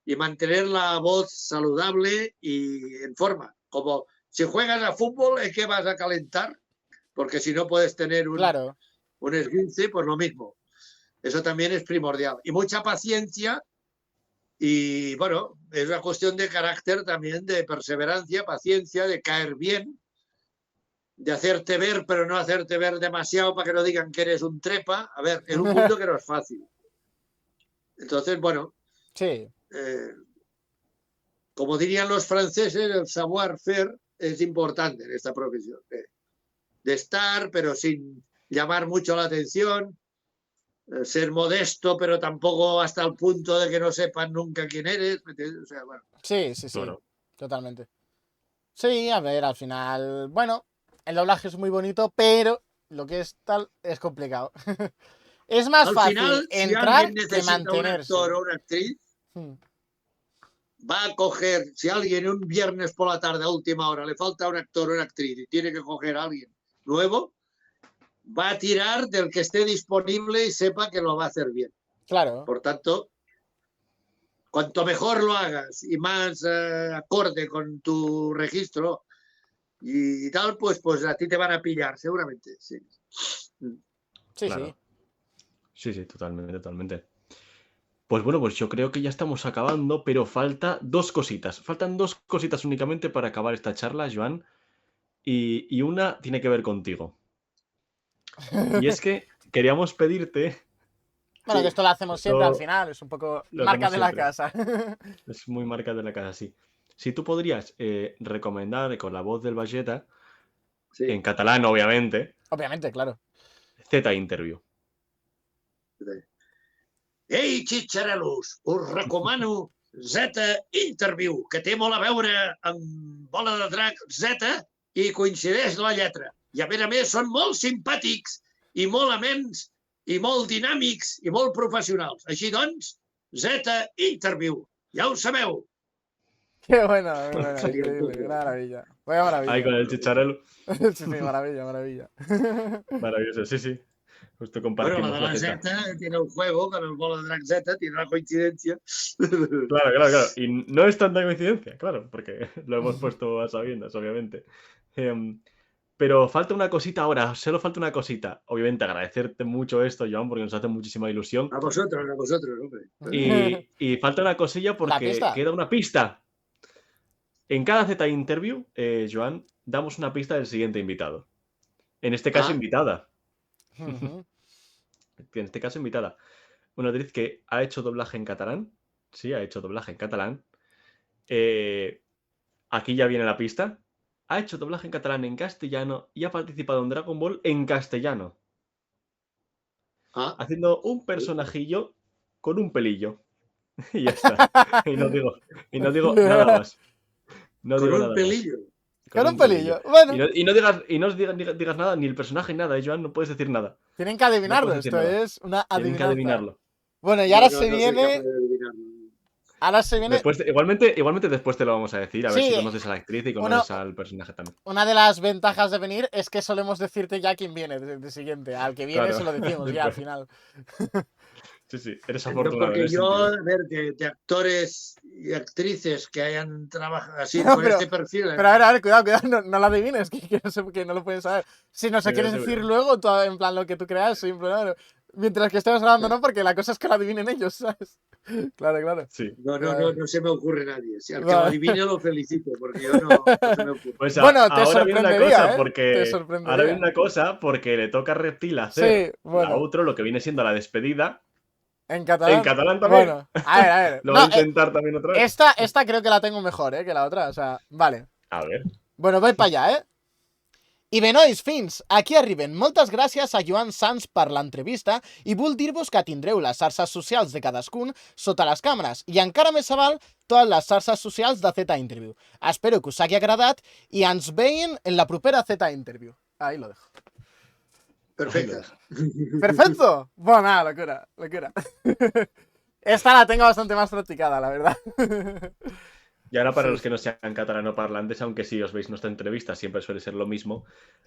y mantener la voz saludable y en forma. Como si juegas a fútbol, es que vas a calentar, porque si no puedes tener un esguince, pues lo mismo. Eso también es primordial. Y mucha paciencia y, bueno, es una cuestión de carácter también, de perseverancia, paciencia, de caer bien, de hacerte ver, pero no hacerte ver demasiado para que no digan que eres un trepa. A ver, es un mundo que no es fácil. Entonces, bueno, sí. Como dirían los franceses, el savoir-faire es importante en esta profesión. De estar, pero sin llamar mucho la atención, ser modesto, pero tampoco hasta el punto de que no sepan nunca quién eres. O sea, bueno. Sí, claro. Totalmente. Sí, a ver, al final, bueno, el doblaje es muy bonito, pero lo que es tal es complicado. Es más al fácil final, entrar si que mantenerse. Un actor o una actriz va a coger, si alguien un viernes por la tarde a última hora le falta un actor o una actriz y tiene que coger a alguien nuevo, va a tirar del que esté disponible y sepa que lo va a hacer bien. Claro. Por tanto, cuanto mejor lo hagas y más acorde con tu registro y tal, pues a ti te van a pillar, seguramente. Sí, claro. Sí, totalmente. Pues bueno, pues yo creo que ya estamos acabando, pero faltan 2 cositas. Faltan 2 cositas únicamente para acabar esta charla, Joan. Y una tiene que ver contigo. Y es que queríamos pedirte... Bueno, que esto lo hacemos siempre al final, es un poco marca de la casa. Es muy marca de la casa, sí. Si tú podrías recomendar con la voz del Valleta, en catalán, obviamente. Obviamente, claro. Z Interview. Ei, xitxarelos, us recomano Z Interview, que té molt a veure amb Bola de Drac Z i coincideix la lletra. I a més són molt simpàtics i molt amens i molt dinàmics i molt professionals. Així doncs, Z Interview, ja ho sabeu. Qué bueno, increíble, maravilla. Vaya maravilla. Ahí con el chicharelo. Sí, maravilla. Maravilloso, sí. Justo compartimos. Bueno, la de la Z tiene un juego con el Bola de Drac Z, tiene una coincidencia. Claro. Y no es tanta coincidencia, claro, porque lo hemos puesto a sabiendas, obviamente. Pero falta una cosita ahora, solo falta una cosita. Obviamente agradecerte mucho esto, Joan, porque nos hace muchísima ilusión. A vosotros, hombre. Y falta una cosilla porque queda una pista. En cada Z Interview, Joan, damos una pista del siguiente invitado. En este caso, invitada. En este caso, invitada. Una actriz que ha hecho doblaje en catalán. Sí, ha hecho doblaje en catalán. Aquí ya viene la pista. Ha hecho doblaje en catalán, en castellano y ha participado en Dragon Ball en castellano. Haciendo un personajillo con un pelillo. Y ya está. Y no digo nada más. No digo nada pelillo. Con un pelillo. Bueno. Y no digas nada, ni el personaje, nada, Joan, no puedes decir nada. Tienen que adivinarlo, esto es una adivinanza. Tienen que adivinarlo. Bueno, y ahora se viene... Ahora se viene... Después, igualmente después te lo vamos a decir, a ver si conoces a la actriz y conoces al personaje también. Una de las ventajas de venir es que solemos decirte ya quién viene de siguiente. Al que viene se lo decimos ya al final. Sí, eres afortunado. Porque yo, a ver, de actores y actrices que hayan trabajado así No, con pero- este perfil. Pero a ver, cuidado, no lo adivines, que no sé, que no lo puedes saber. Si no se Sí, quieres no sé, decir pero- luego, tú, en plan, lo que tú creas, sí, claro. Mientras que estemos grabando, no, porque la cosa es que lo adivinen ellos, ¿sabes? Claro, claro. Sí. No se me ocurre nadie. Si al que lo Vale. adivine lo felicito, porque yo no se me ocurre. Pues Bueno, te ahora viene una sorprendería, cosa, ¿eh? Te porque ahora sorprendería. viene una cosa porque le toca a Reptil hacer Sí, la bueno, outro, lo que viene siendo la despedida, en en catalán. catalán también. Bueno, a ver. Lo No, voy a intentar también otra vez. esta creo que la tengo mejor, que la otra, o sea, vale. A ver. Bueno, voy para allá, I bé, nois, fins aquí arriben. Moltes gràcies a Joan Sans per l'entrevista i vull dir-vos que tindreu les xarxes socials de cadascun sota les càmeres i encara més aval totes les xarxes socials de Z Interview. Espero que us hagi agradat i ens veiem en la propera Z Interview. Ahí lo dejo. Perfecta. ¡Perfecto! Bueno, nada, locura. Esta la tengo bastante más practicada, la verdad. Y ahora para Sí. los que no sean catalanoparlantes, aunque si os veis nuestra entrevista siempre suele ser lo mismo,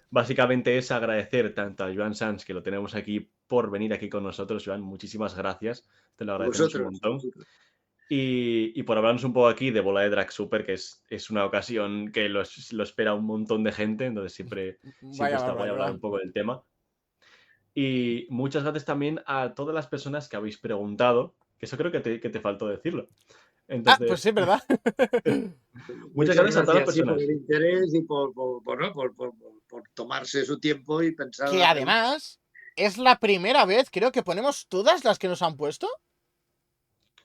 básicamente es agradecer tanto a Joan Sans, que lo tenemos aquí, por venir aquí con nosotros. Joan, muchísimas gracias, te lo agradecemos un montón. Y por hablarnos un poco aquí de Bola de Drag Super, que es una ocasión que lo espera un montón de gente, entonces siempre está guay hablar un poco del tema. Y muchas gracias también a todas las personas que habéis preguntado, que eso creo que te faltó decirlo. Entonces, Pues sí, ¿verdad? Muchas gracias a todas las personas. Por el interés y por tomarse su tiempo y pensar. Que además es la primera vez, creo, que ponemos todas las que nos han puesto.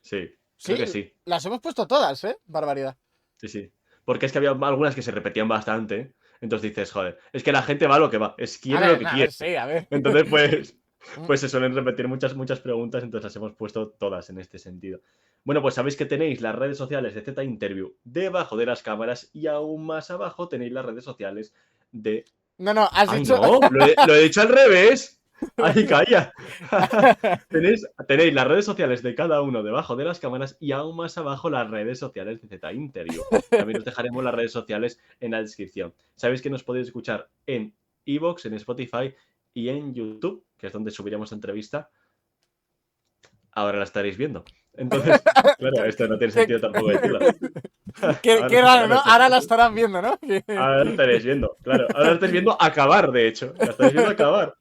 Sí, Sí, creo que sí. Las hemos puesto todas, barbaridad. Sí. Porque es que había algunas que se repetían bastante. Entonces dices, joder, es que la gente va a lo que va, quiere lo que quiere. Sí, a ver. Entonces, pues se suelen repetir muchas preguntas, entonces las hemos puesto todas en este sentido. Bueno, pues sabéis que tenéis las redes sociales de Z Interview debajo de las cámaras y aún más abajo tenéis las redes sociales de... No, has ¡Ay, dicho... no! ¡Lo he dicho al revés! ¡Ay, calla! tenéis las redes sociales de cada uno debajo de las cámaras y aún más abajo las redes sociales de Z Interview. También os dejaremos las redes sociales en la descripción. Sabéis que nos podéis escuchar en iVoox, en Spotify y en YouTube, que es donde subiremos la entrevista. Ahora la estaréis viendo. Entonces, claro, esto no tiene sentido tampoco decirlo. Qué raro, ¿no? Ahora la estarán viendo, ¿no? Ahora la estaréis viendo, claro. Ahora la estáis viendo acabar, de hecho. La estáis viendo acabar.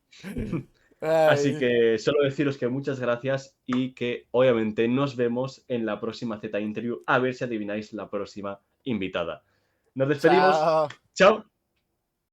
Así que solo deciros que muchas gracias y que obviamente nos vemos en la próxima Z Interview a ver si adivináis la próxima invitada. Nos despedimos. Chao.